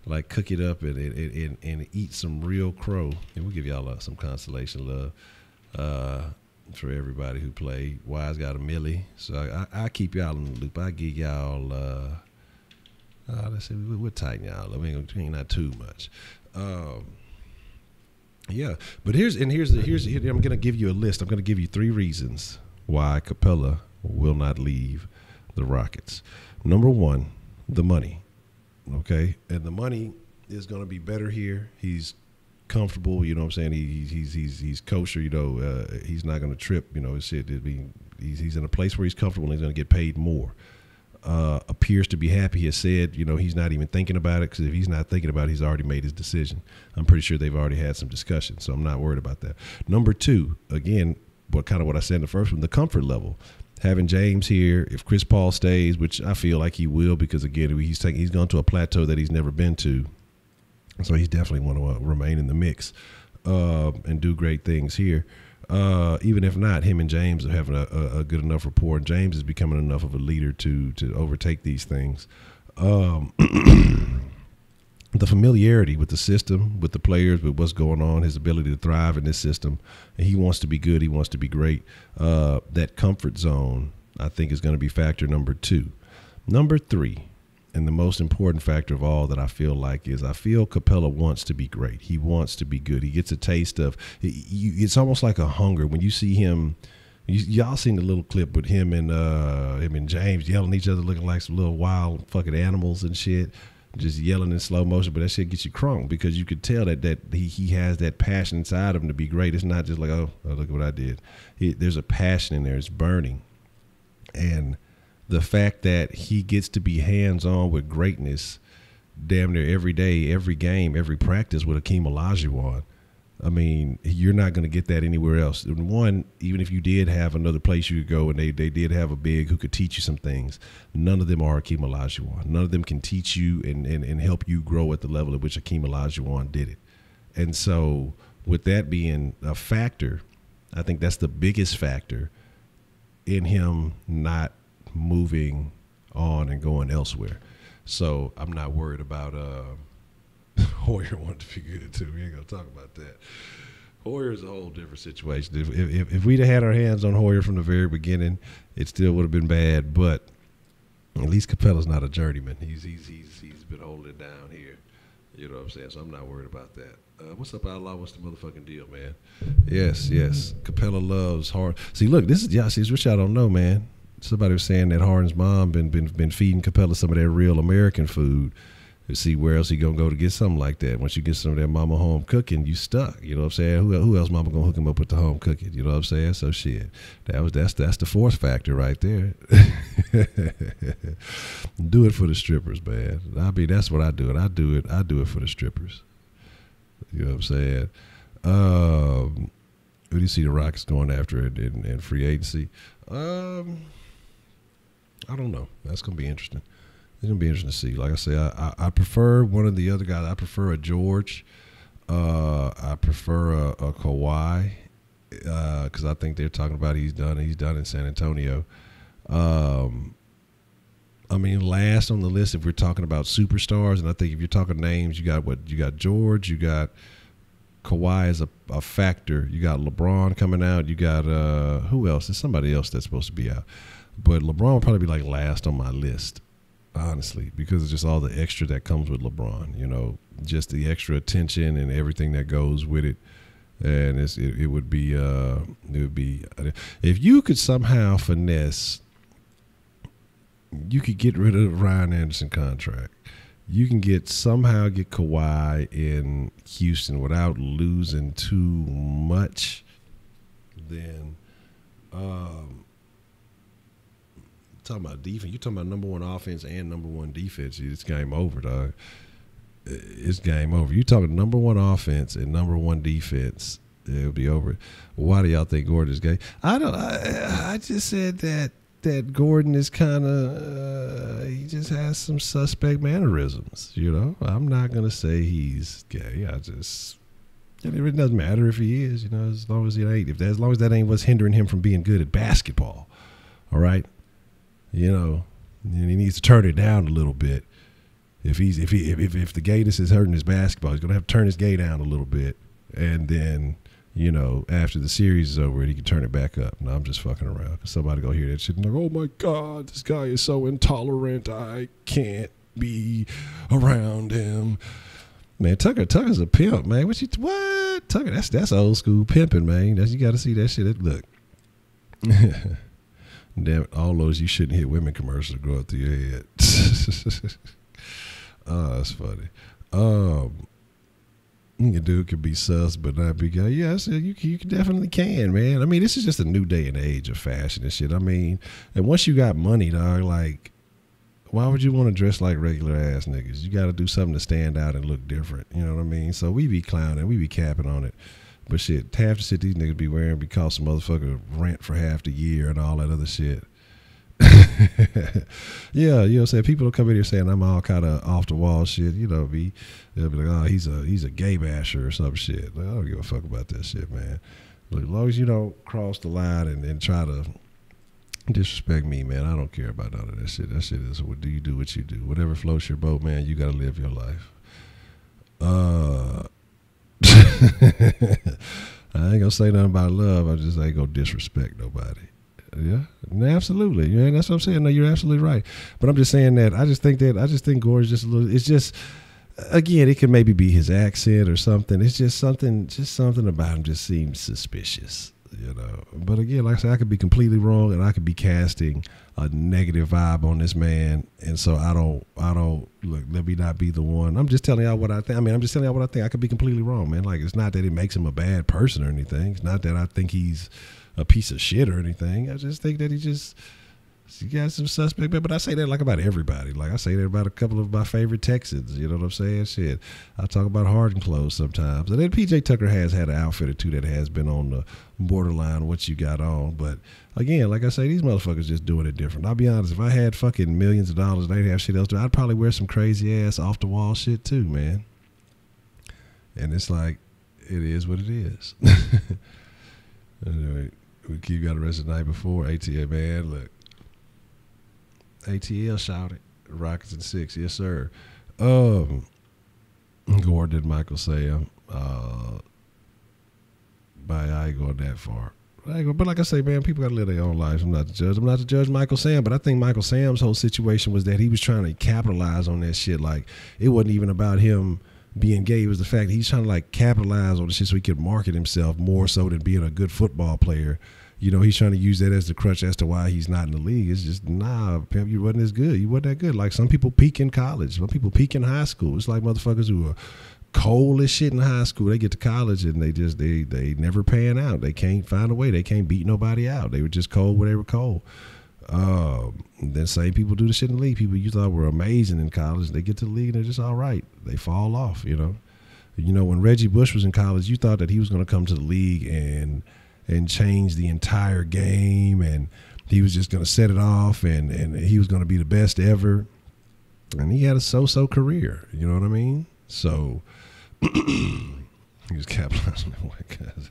like cook it up and eat some real crow. And we'll give y'all some consolation love for everybody who played. Wise got a millie, so I keep y'all in the loop. I give y'all. Let's see, we'll tighten y'all. I mean, not too much. Yeah, but here's I'm gonna give you a list. I'm gonna give you 3 reasons why Capela will not leave the Rockets. Number 1, the money. Okay, and the money is going to be better here. He's comfortable, you know what I'm saying? He's kosher, you know. He's not going to trip, you know. Shit, he's in a place where he's comfortable and he's going to get paid more. Appears to be happy. He has said, you know, he's not even thinking about it, because if he's not thinking about it, he's already made his decision. I'm pretty sure they've already had some discussion, so I'm not worried about that. Number 2, again, what I said in the first one, the comfort level. Having James here, if Chris Paul stays, which I feel like he will, because again, he's gone to a plateau that he's never been to, so he's definitely want to remain in the mix and do great things here. Even if not, him and James are having a good enough rapport, and James is becoming enough of a leader to overtake these things. The familiarity with the system, with the players, with what's going on, his ability to thrive in this system. And he wants to be good. He wants to be great. That comfort zone, I think, is going to be factor number 2. Number 3, and the most important factor of all that I feel like is I feel Capela wants to be great. He wants to be good. He gets a taste of it's almost like a hunger when you see him. Y'all seen the little clip with him and James yelling at each other, looking like some little wild fucking animals and shit. Just yelling in slow motion, but that shit gets you crunk, because you could tell that he has that passion inside of him to be great. It's not just like, oh look at what I did. There's a passion in there. It's burning. And the fact that he gets to be hands-on with greatness damn near every day, every game, every practice with Akeem Olajuwon, I mean, you're not going to get that anywhere else. One, even if you did have another place you could go and they did have a big who could teach you some things, none of them are Akeem Olajuwon. None of them can teach you and help you grow at the level at which Akeem Olajuwon did it. And so with that being a factor, I think that's the biggest factor in him not moving on and going elsewhere. So I'm not worried about Hoyer wanted to be good too. We ain't gonna talk about that. Hoyer is a whole different situation. If we'd have had our hands on Hoyer from the very beginning, it still would have been bad. But at least Capela's not a journeyman. He's been holding it down here. You know what I'm saying? So I'm not worried about that. What's up, Outlaw? What's the motherfucking deal, man? Yes. Capela loves Harden. See, look, this is what y'all don't know, man. Somebody was saying that Harden's mom been feeding Capela some of that real American food. To see where else he gonna go to get something like that. Once you get some of that mama home cooking, you stuck. You know what I'm saying? Who else mama gonna hook him up with the home cooking? You know what I'm saying? So shit, that's the fourth factor right there. Do it for the strippers, man. I mean, that's what I do. And I do it for the strippers. You know what I'm saying? Who do you see the Rockets going after it in free agency? I don't know. That's gonna be interesting. It's going to be interesting to see. Like I say, I prefer one of the other guys. I prefer a George. I prefer a Kawhi because I think they're talking about he's done in San Antonio. I mean, last on the list if we're talking about superstars, and I think if you're talking names, you got George, you got Kawhi is a factor. You got LeBron coming out. You got who else? There's somebody else that's supposed to be out. But LeBron will probably be like last on my list, honestly, because it's just all the extra that comes with LeBron. You know, just the extra attention and everything that goes with it. And it would be if you could somehow finesse, you could get rid of the Ryan Anderson contract. You can somehow get Kawhi in Houston without losing too much. Then, talking about defense, you're talking about number one offense and number one defense. It's game over, dog. It's game over. You're talking number one offense and number one defense. It'll be over. Why do y'all think Gordon is gay? I just said that Gordon is kind of he just has some suspect mannerisms, you know. I'm not gonna say he's gay. It doesn't matter if he is, you know, as long as he ain't. As long as that ain't what's hindering him from being good at basketball. All right, you know, and he needs to turn it down a little bit. If the gayness is hurting his basketball, he's gonna have to turn his gay down a little bit, and then, you know, after the series is over, he can turn it back up. No, I'm just fucking around. Cause somebody go hear that shit and like, oh my God, this guy is so intolerant. I can't be around him. Man, Tucker's a pimp, man. What? Tucker, that's old school pimping, man. You got to see that shit. Look. Damn it, all those you shouldn't hit women commercials grow up through your head. Oh, that's funny. Your dude could be sus, but not be gay. Yeah, I said you definitely can, man. I mean, this is just a new day and age of fashion and shit. I mean, and once you got money, dog, like, why would you want to dress like regular ass niggas? You got to do something to stand out and look different. You know what I mean? So we be clowning, we be capping on it. But shit, half the shit these niggas be wearing be cost some motherfucker rent for half the year and all that other shit. Yeah, you know what I'm saying? People will come in here saying I'm all kind of off the wall shit, you know, they'll be like, oh, he's a gay basher or some shit. Like, I don't give a fuck about that shit, man. Look, as long as you don't cross the line and try to disrespect me, man, I don't care about none of that shit. That shit is what you do, whatever floats your boat, man. You gotta live your life. I ain't gonna say nothing about love. I just ain't gonna disrespect nobody. Yeah, absolutely. Yeah, that's what I'm saying. No, you're absolutely right. But I'm just saying that I just think Gordon's just a little. It's just, again, it could maybe be his accent or something. It's just something about him just seems suspicious, you know. But again, like I said, I could be completely wrong, and I could be casting a negative vibe on this man. And so I don't look. Let me not be the one. I'm just telling y'all what I think. I mean, I'm just telling y'all what I think. I could be completely wrong, man. Like, it's not that it makes him a bad person or anything. It's not that I think he's a piece of shit or anything. I just think that he got some suspect. But I say that like about everybody. Like, I say that about a couple of my favorite Texans. You know what I'm saying? Shit. I talk about Harden clothes sometimes. And then PJ Tucker has had an outfit or two that has been on the borderline what you got on. But again, like I say, these motherfuckers just doing it different. I'll be honest, if I had fucking millions of dollars and they didn't have shit else to do, I'd probably wear some crazy ass off the wall shit too, man. And it's like, it is what it is. Anyway, you got arrested the night before. ATL, man, look. ATL shouted. Rockets in 6. Yes, sir. Gordon and Michael Sam. But I ain't going that far. But like I say, man, people got to live their own lives. I'm not the judge. I'm not to judge Michael Sam, but I think Michael Sam's whole situation was that he was trying to capitalize on that shit. Like, it wasn't even about him being gay. It was the fact that he's trying to like capitalize on the shit so he could market himself more so than being a good football player. You know, he's trying to use that as the crutch as to why he's not in the league. It's just, nah, pimp, you wasn't as good. You wasn't that good. Like, some people peak in college. Some people peak in high school. It's like motherfuckers who are cold as shit in high school. They get to college and they never pan out. They can't find a way. They can't beat nobody out. They were just cold when they were cold. Then same people do the shit in the league. People you thought were amazing in college, they get to the league and they're just all right. They fall off, you know. You know, when Reggie Bush was in college, you thought that he was going to come to the league and change the entire game, and he was just going to set it off, and he was going to be the best ever. And he had a so-so career, you know what I mean? So he was capitalizing on white guys.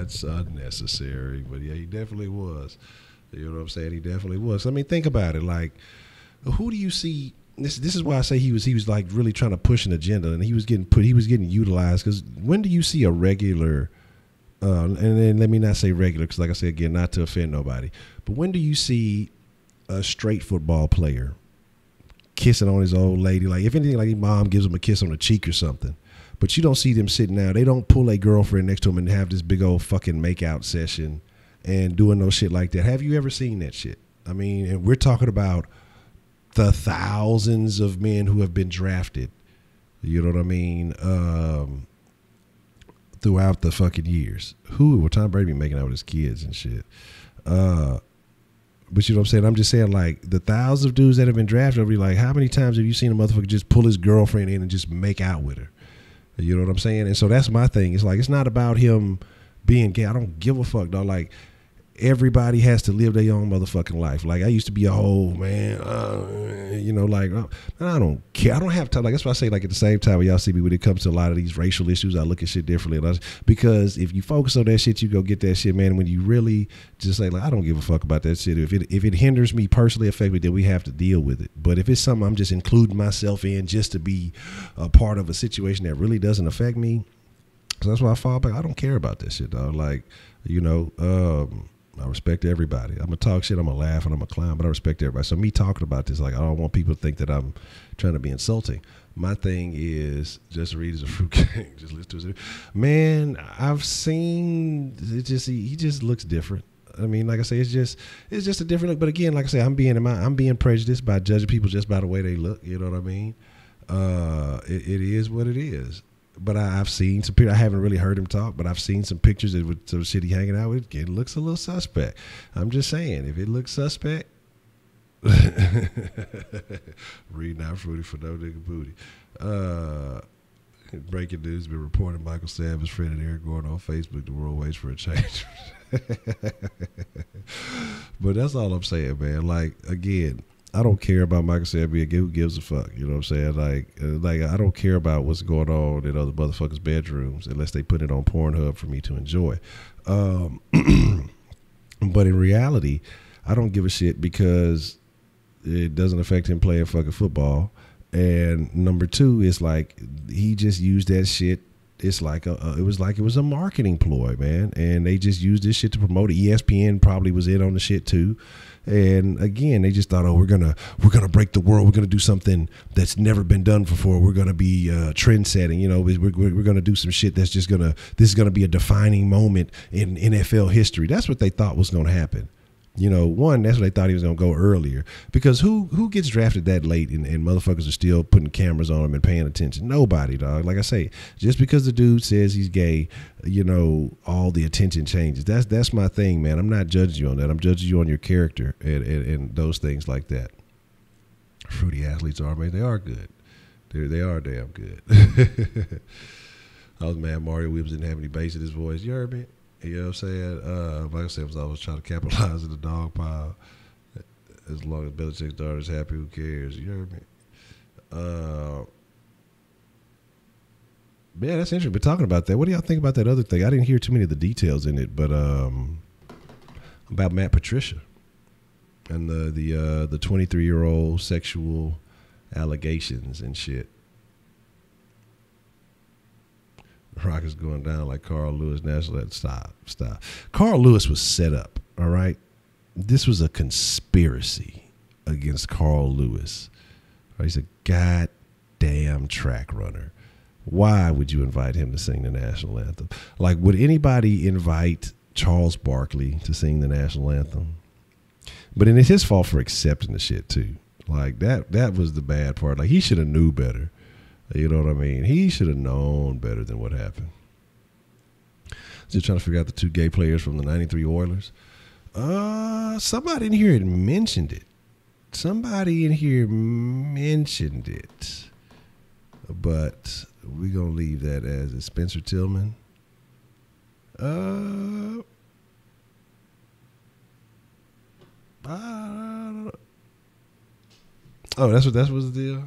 It's unnecessary, but yeah, he definitely was. You know what I'm saying? He definitely was. I mean, think about it. Like, who do you see? This is why I say he was like really trying to push an agenda, and he was getting utilized. Because when do you see a regular? And then let me not say regular, because like I said again, not to offend nobody, but when do you see a straight football player kissing on his old lady? Like, if anything, like his mom gives him a kiss on the cheek or something. But you don't see them sitting down. They don't pull a girlfriend next to him and have this big old fucking make-out session and doing no shit like that. Have you ever seen that shit? I mean, and we're talking about the thousands of men who have been drafted. You know what I mean? Throughout the fucking years. Well, Tom Brady be making out with his kids and shit. But you know what I'm saying? I'm just saying, like, the thousands of dudes that have been drafted, I'll be like, how many times have you seen a motherfucker just pull his girlfriend in and just make out with her? You know what I'm saying? And so that's my thing. It's like, it's not about him being gay. I don't give a fuck, dog. Like, everybody has to live their own motherfucking life. Like, I used to be a whole man, you know, like, I don't care. I don't have time. Like, that's why I say, like, at the same time, when y'all see me, when it comes to a lot of these racial issues, I look at shit differently. Because if you focus on that shit, you go get that shit, man. When you really just say, like, I don't give a fuck about that shit. If it hinders me personally, affect me, then we have to deal with it. But if it's something I'm just including myself in just to be a part of a situation that really doesn't affect me, so that's why I fall back. I don't care about that shit, dog. Like, you know, I respect everybody. I'm going to talk shit, I'm going to laugh, and I'm going to clown, but I respect everybody. So me talking about this, like, I don't want people to think that I'm trying to be insulting. My thing is just read as a fruit king. Just listen to it. Man, I've seen it. Just he just looks different. I mean, like I say, it's just a different look. But again, like I say, I'm being prejudiced by judging people just by the way they look. You know what I mean? It is what it is. But I've seen some pictures. I haven't really heard him talk, but I've seen some pictures of some shit he hanging out with. It looks a little suspect. I'm just saying, if it looks suspect, read not fruity for no nigga booty. Breaking news been reported Michael Savage, friend and Eric Gordon on Facebook. The world waits for a change. But that's all I'm saying, man. Like, again, I don't care about Michael Sam being gay. Who gives a fuck? You know what I'm saying? Like I don't care about what's going on in other motherfuckers' bedrooms unless they put it on Pornhub for me to enjoy. But in reality, I don't give a shit because it doesn't affect him playing fucking football. And number two, it's like he just used that shit. It's like it was a marketing ploy, man. And they just used this shit to promote it. ESPN probably was in on the shit too. And again, they just thought, oh, we're gonna break the world. We're gonna do something that's never been done before. We're gonna be trend setting. You know, we're gonna do some shit that's this is gonna be a defining moment in NFL history. That's what they thought was gonna happen. You know, one, that's what they thought he was going to go earlier. Because who gets drafted that late and motherfuckers are still putting cameras on him and paying attention? Nobody, dog. Like I say, just because the dude says he's gay, you know, all the attention changes. That's my thing, man. I'm not judging you on that. I'm judging you on your character and those things like that. Fruity athletes are, man. They are good. They are damn good. I was mad Morey Williams didn't have any bass in his voice. You heard me? You know what I'm saying? Like I said, was always trying to capitalize in the dog pile. As long as Belichick's daughter's happy, who cares? You heard me? Yeah, that's interesting. But talking about that, what do y'all think about that other thing? I didn't hear too many of the details in it, but about Matt Patricia and the 23-year-old sexual allegations and shit. Rock is going down like Carl Lewis national. Stop. Carl Lewis was set up, all right? This was a conspiracy against Carl Lewis. Right? He's a goddamn track runner. Why would you invite him to sing the national anthem? Like, would anybody invite Charles Barkley to sing the national anthem? But it's his fault for accepting the shit, too. Like, that was the bad part. Like, he should have knew better. You know what I mean? He should have known better than what happened. Just trying to figure out the two gay players from the 93 Oilers. Somebody in here had mentioned it. But we're going to leave that as a Spencer Tillman. Oh, that's what was the deal?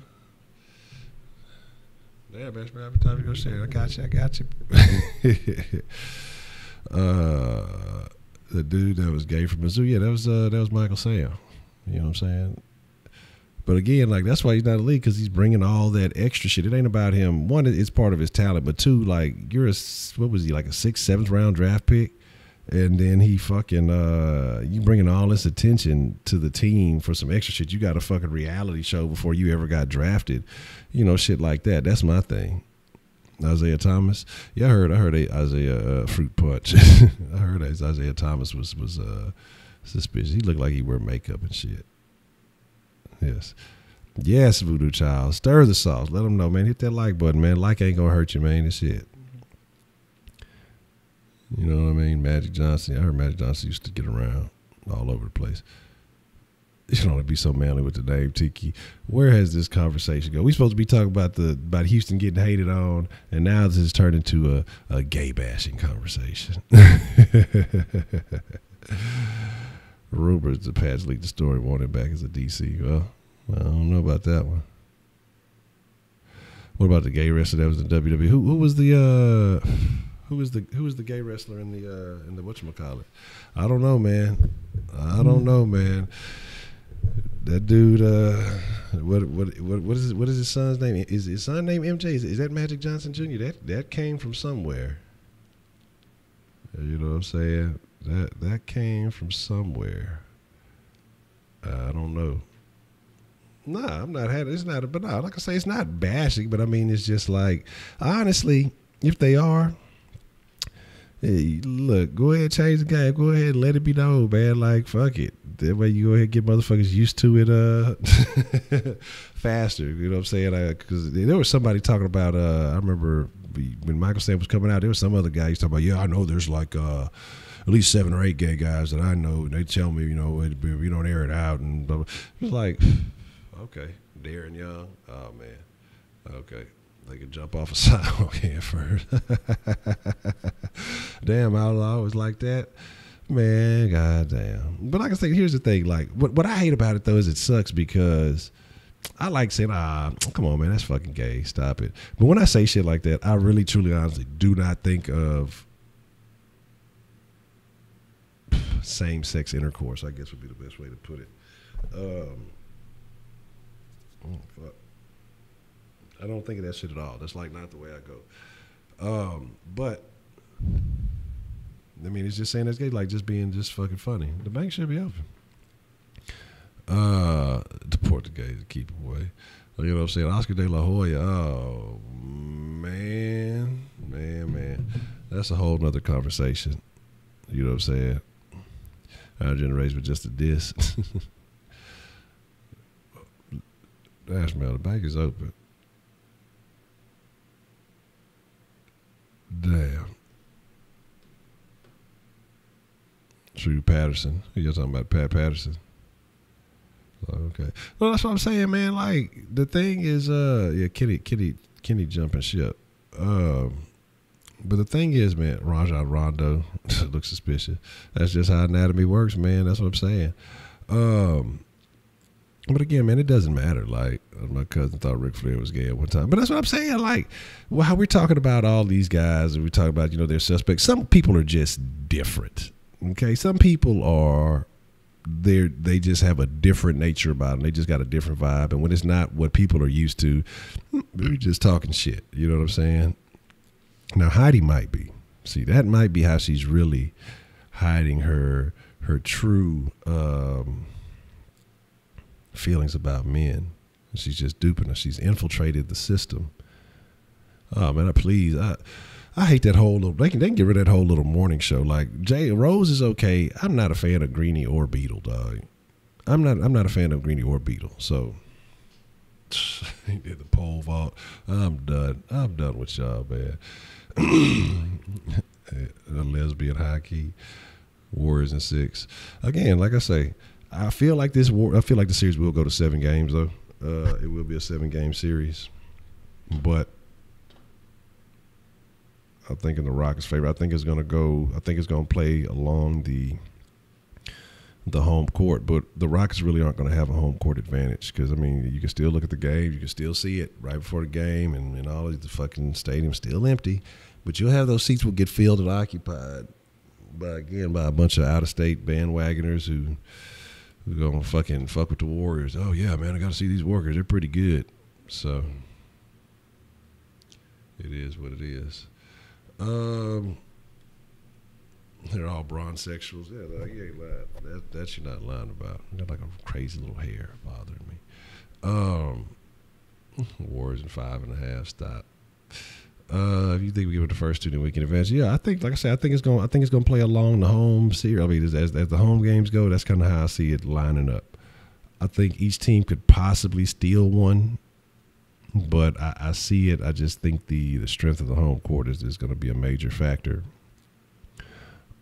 Yeah, man, every time you go share, I got you. The dude that was gay from Mizzou, yeah, that was Michael Sam. You know what I'm saying? But again, like that's why he's not elite because he's bringing all that extra shit. It ain't about him. One, it's part of his talent, but two, like you're what was he like a 6th, 7th round draft pick, and then he fucking you bringing all this attention to the team for some extra shit. You got a fucking reality show before you ever got drafted, you know, shit like that. That's my thing. Isaiah Thomas, yeah, I heard Isaiah fruit punch. I heard Isaiah Thomas was suspicious. He looked like he wore makeup and shit. Yes, Voodoo Child. Stir the sauce. Let them know, man. Hit that like button, man. Like ain't gonna hurt you, man. This shit. You know what I mean? Magic Johnson. I heard Magic Johnson used to get around all over the place. You don't want to be so manly with the name Tiki. Where has this conversation go? We supposed to be talking about Houston getting hated on, and now this has turned into a gay bashing conversation. Rumors the Pats leaked the story, wanted him back as a DC. Well, I don't know about that one. What about the gay wrestler that was in WWE? Who was the gay wrestler in the whatchamacallit? I don't know, man. That dude, what is his son's name? Is his son named MJ? Is that Magic Johnson Jr.? That came from somewhere. You know what I'm saying? That came from somewhere. I don't know. Nah, I'm not having. It's not. But no, like I say, it's not bashing. But I mean, it's just like honestly, if they are. Hey, look, go ahead, change the game. Go ahead, let it be known, man. Like, fuck it. That way you go ahead and get motherfuckers used to it faster. You know what I'm saying? Because there was somebody talking about, I remember when Michael Sam was coming out, there was some other guy who's talking about, yeah, I know there's like at least 7 or 8 gay guys that I know, and they tell me, you know, we don't air it out. And blah, blah. It was like, okay, Darren Young. Oh, man. Okay. They could jump off a sidewalk here first. Damn, outlaw was like that. Man, goddamn. But like I say, here's the thing. Like, what I hate about it, though, is it sucks because I like saying, come on, man, that's fucking gay. Stop it. But when I say shit like that, I really, truly, honestly do not think of same-sex intercourse, I guess would be the best way to put it. Fuck. I don't think of that shit at all. That's like not the way I go. But I mean, it's just saying that's gay, like just being just fucking funny. The bank should be open. Deport the gays, keep away. You know what I'm saying? Oscar De La Hoya. Oh man. That's a whole nother conversation. You know what I'm saying? Our generation was just a diss. Dash mail, the bank is open. Damn. Drew Patterson. You're talking about Pat Patterson. Okay. Well, that's what I'm saying, man. Like, the thing is, Kenny jumping ship. But the thing is, man, Rajon Rondo looks suspicious. That's just how anatomy works, man. That's what I'm saying. But again, man, it doesn't matter. Like, my cousin thought Ric Flair was gay at one time. But that's what I'm saying. Like, well, how we're talking about all these guys, and we talk about, you know, their suspects. Some people are just different. Okay? Some people are, they just have a different nature about them. They just got a different vibe. And when it's not what people are used to, we're just talking shit. You know what I'm saying? Now, Heidi might be. See, that might be how she's really hiding her true feelings about men. She's just duping us. She's infiltrated the system. Oh man, I hate that whole little. They can get rid of that whole little morning show. Like Rose is okay. I'm not a fan of Greenie or Beetle, dog. I'm not a fan of Greenie or Beetle. So he did the pole vault. I'm done with y'all, man. A lesbian hockey, Warriors in 6. Again, like I say, I feel like the series will go to 7 games though. It will be a 7-game series, but I think in the Rockets' favor. I think it's going to play along the home court, but the Rockets really aren't going to have a home court advantage because, I mean, you can still look at the game. You can still see it right before the game, and all of the fucking stadium's still empty, but you'll have those seats will get filled and occupied by a bunch of out of state bandwagoners who gonna fucking fuck with the Warriors. Oh yeah, man, I gotta see these Warriors. They're pretty good. So it is what it is. They're all bronzexuals. Yeah, you ain't lying. That you're not lying about. You got like a crazy little hair bothering me. Warriors in 5.5. Stop. If you think we give it the first 2 weekend advance, yeah, I think, like I said, I think it's gonna play along the home series. I mean, as the home games go, that's kind of how I see it lining up. I think each team could possibly steal one, but I see it. I just think the strength of the home court is going to be a major factor.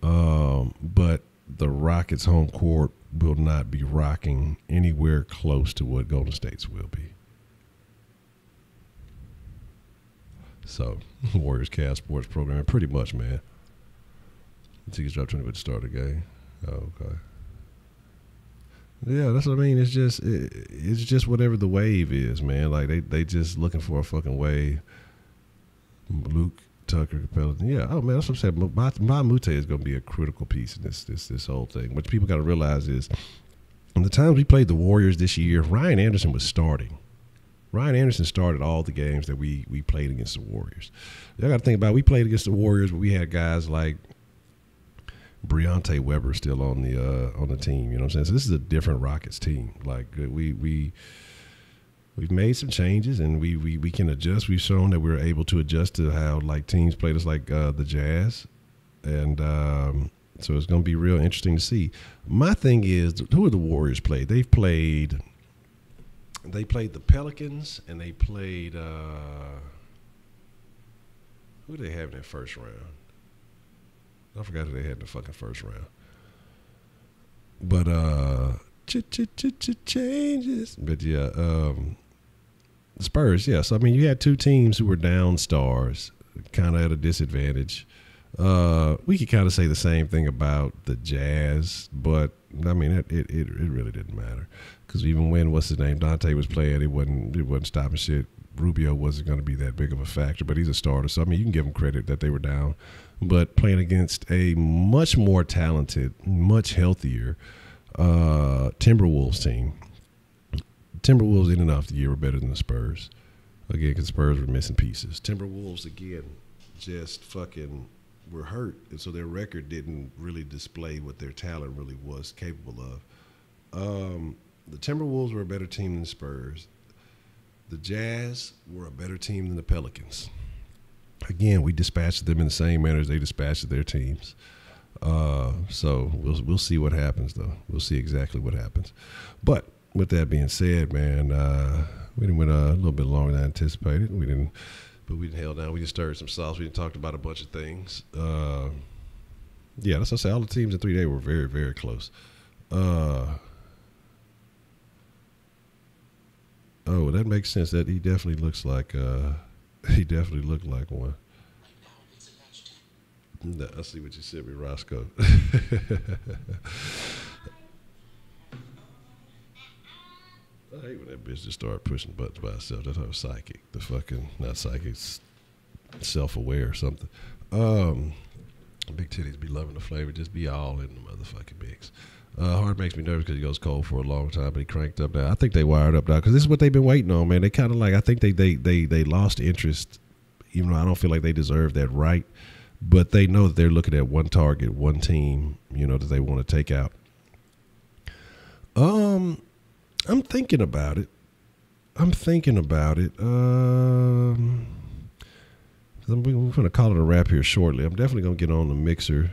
But the Rockets' home court will not be rocking anywhere close to what Golden State's will be. So, Warriors Cast Sports Program, pretty much, man. Tickets drop 20 at the start of the game. Oh, okay. Yeah, that's what I mean. It's just whatever the wave is, man. Like they just looking for a fucking wave. Luke, Tucker, Capela. Yeah, oh man, that's what I'm saying. My Muthaf is gonna be a critical piece in this whole thing. What people gotta realize is, in the times we played the Warriors this year, Ryan Anderson was starting. Ryan Anderson started all the games that we played against the Warriors. Y'all got to think about it. We played against the Warriors, but we had guys like Briante Weber still on the team. You know what I'm saying? So this is a different Rockets team. Like we've made some changes and we can adjust. We've shown that we're able to adjust to how like teams played us like the Jazz, and so it's going to be real interesting to see. My thing is, who have the Warriors played? They played the Pelicans, and they played who did they have in that first round? I forgot who they had in the fucking first round. But changes. But yeah, the Spurs. Yeah. So I mean, you had 2 teams who were down stars, kind of at a disadvantage. We could kind of say the same thing about the Jazz, but I mean, it really didn't matter. Because even when Dante was playing, it wasn't stopping shit. Rubio wasn't going to be that big of a factor, but he's a starter. So I mean, you can give him credit that they were down, but playing against a much more talented, much healthier Timberwolves team. Timberwolves in and off the year were better than the Spurs. Again, because Spurs were missing pieces. Timberwolves again just fucking were hurt, and so their record didn't really display what their talent really was capable of. The Timberwolves were a better team than the Spurs. The Jazz were a better team than the Pelicans. Again, we dispatched them in the same manner as they dispatched their teams. So we'll see what happens, though. We'll see exactly what happens. But with that being said, man, we went a little bit longer than I anticipated. We didn't held down. We just stirred some sauce. We talked about a bunch of things. Yeah, that's what I say. All the teams in 3 days were very, very close. Oh, that makes sense. That he definitely looks like he definitely looked like one. No, I see what you said with Roscoe. I hate when that bitch just started pushing buttons by herself. That's her psychic. The fucking not psychic, self-aware or something. Big titties be loving the flavor. Just be all in the motherfucking mix. Heart makes me nervous because he goes cold for a long time, but he cranked up now. I think they wired up now because this is what they've been waiting on, man. They kind of like, I think they lost interest, even though I don't feel like they deserve that right. But they know that they're looking at one target, one team, you know, that they want to take out. I'm thinking about it. We're going to call it a wrap here shortly. I'm definitely going to get on the mixer.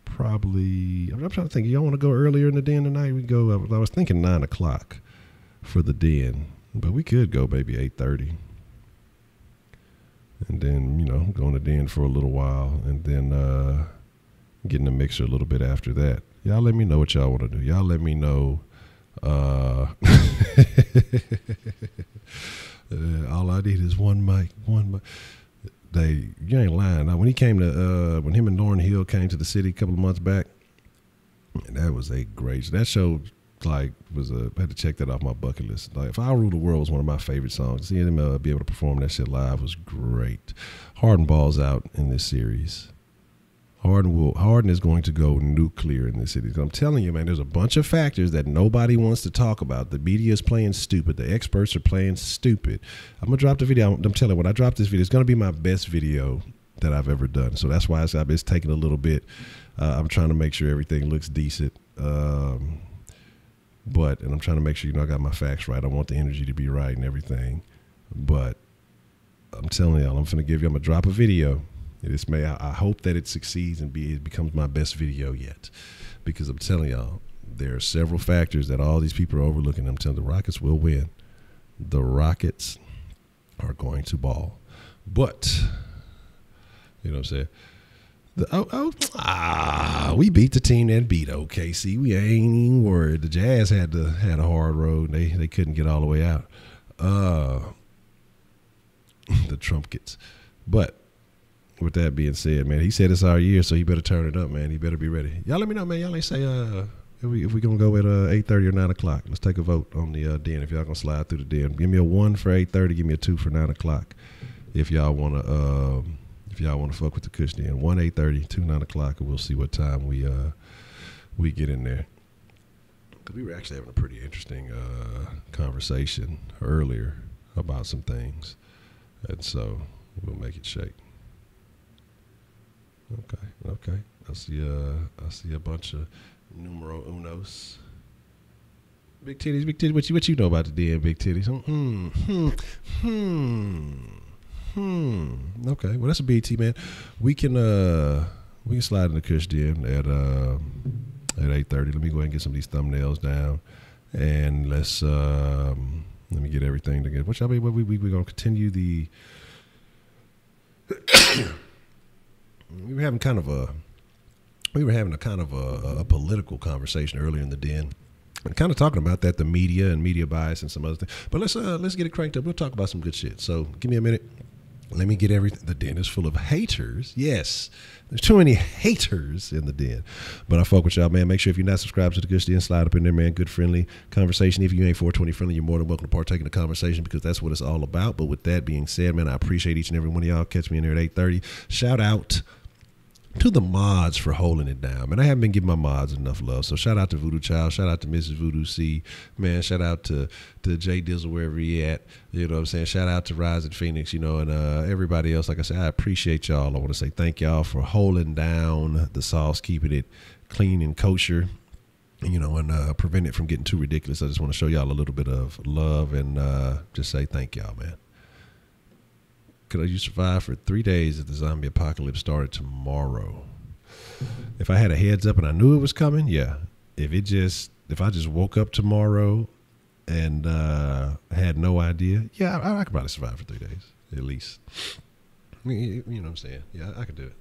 Probably, I'm trying to think. Y'all want to go earlier in the den tonight? We go. I was thinking 9 o'clock for the den, but we could go maybe 8:30, and then go in the den for a little while, and then get in the mixer a little bit after that. Y'all let me know what y'all want to do. Y'all let me know. All I need is one mic. You ain't lying. Now, when he came to, when him and Lauren Hill came to the city a couple of months back, and that was a great. That show, like, I had to check that off my bucket list. Like, If I Rule the World was one of my favorite songs. Seeing him be able to perform that shit live was great. Hard and Balls out in this series. Harden is going to go nuclear in this city. I'm telling you, man, there's a bunch of factors that nobody wants to talk about. The media is playing stupid. The experts are playing stupid. I'm going to drop the video. I'm telling you, when I drop this video, it's going to be my best video that I've ever done. So that's why it's taking a little bit. I'm trying to make sure everything looks decent. And I'm trying to make sure, I got my facts right. I want the energy to be right and everything. But I'm telling y'all, I'm going to drop a video. I hope that it succeeds and it becomes my best video yet, because I'm telling y'all, there are several factors that all these people are overlooking. I'm telling you, the Rockets will win. The Rockets are going to ball. But, you know what I'm saying? We beat the team that beat OKC. We ain't even worried. The Jazz had a hard road. They couldn't get all the way out. The Trumpkins. But with that being said, man, he said it's our year, so he better turn it up, man. He better be ready. Y'all let me know, man. Y'all ain't say if we going to go at 8:30 or 9 o'clock. Let's take a vote on the den if y'all going to slide through the den. Give me a 1 for 8:30. Give me a 2 for 9 o'clock if y'all want to fuck with the Kush den. 1 8:30, 2 9 o'clock, and we'll see what time we get in there. Because we were actually having a pretty interesting conversation earlier about some things, and so we'll make it shake. Okay. I see a bunch of numero unos. Big titties. What you know about the den, big titties? Okay, well, that's a BT, man. We can slide in the Kush den at 8:30. Let me go ahead and get some of these thumbnails down, and let me get everything together. What y'all mean? We're gonna continue the. We were having a kind of a political conversation earlier in the den, and kind of talking about that, the media and media bias and some other things. But let's get it cranked up. We'll talk about some good shit. So give me a minute. Let me get everything. The den is full of haters. Yes, there's too many haters in the den. But I fuck with y'all, man. Make sure if you're not subscribed to the Kush Den, slide up in there, man. Good, friendly conversation. If you ain't 420 friendly, you're more than welcome to partake in the conversation, because that's what it's all about. But with that being said, man, I appreciate each and every one of y'all. Catch me in there at 8:30. Shout out to the mods for holding it down, man. I haven't been giving my mods enough love. So shout out to Voodoo Child, shout out to Mrs. Voodoo C, man. Shout out to Jay Dizzle wherever he at. You know what I'm saying? Shout out to Rising Phoenix, and everybody else. Like I said, I appreciate y'all. I want to say thank y'all for holding down the sauce, keeping it clean and kosher, and prevent it from getting too ridiculous. I just want to show y'all a little bit of love and just say thank y'all, man. Could you survive for 3 days if the zombie apocalypse started tomorrow? If I had a heads up and I knew it was coming, yeah. If I just woke up tomorrow and had no idea, yeah, I could probably survive for 3 days at least. You know what I'm saying? Yeah, I could do it.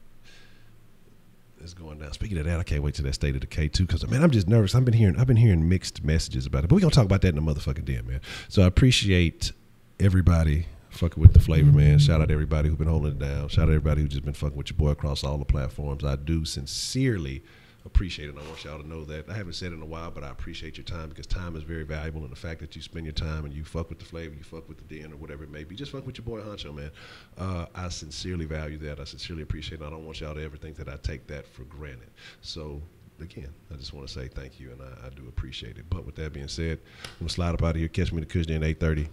It's going down. Speaking of that, I can't wait till that State of Decay too, because man, I'm just nervous. I've been hearing mixed messages about it, but we're gonna talk about that in the motherfucking den, man. So I appreciate everybody fucking with the flavor, man. Shout out everybody who's been holding it down. Shout out everybody who's just been fucking with your boy across all the platforms. I do sincerely appreciate it. I want y'all to know that. I haven't said it in a while, but I appreciate your time, because time is very valuable, and the fact that you spend your time and you fuck with the flavor, you fuck with the den or whatever it may be, just fuck with your boy Honcho, man. I sincerely value that. I sincerely appreciate it. I don't want y'all to ever think that I take that for granted. So again, I just want to say thank you, and I do appreciate it. But with that being said, I'm gonna slide up out of here. Catch me in the Kush Den at 8:30.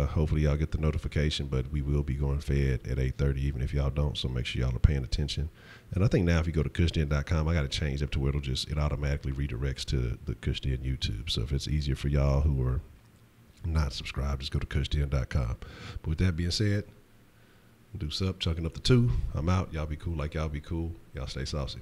Hopefully y'all get the notification, but we will be going fed at 8:30, even if y'all don't. So make sure y'all are paying attention. And I think now if you go to kushden.com, I got it changed up to where it automatically redirects to the Kush Den YouTube. So if it's easier for y'all who are not subscribed, just go to kushden.com. But with that being said, deuce up, chucking up the 2. I'm out. Y'all be cool like y'all be cool. Y'all stay saucy.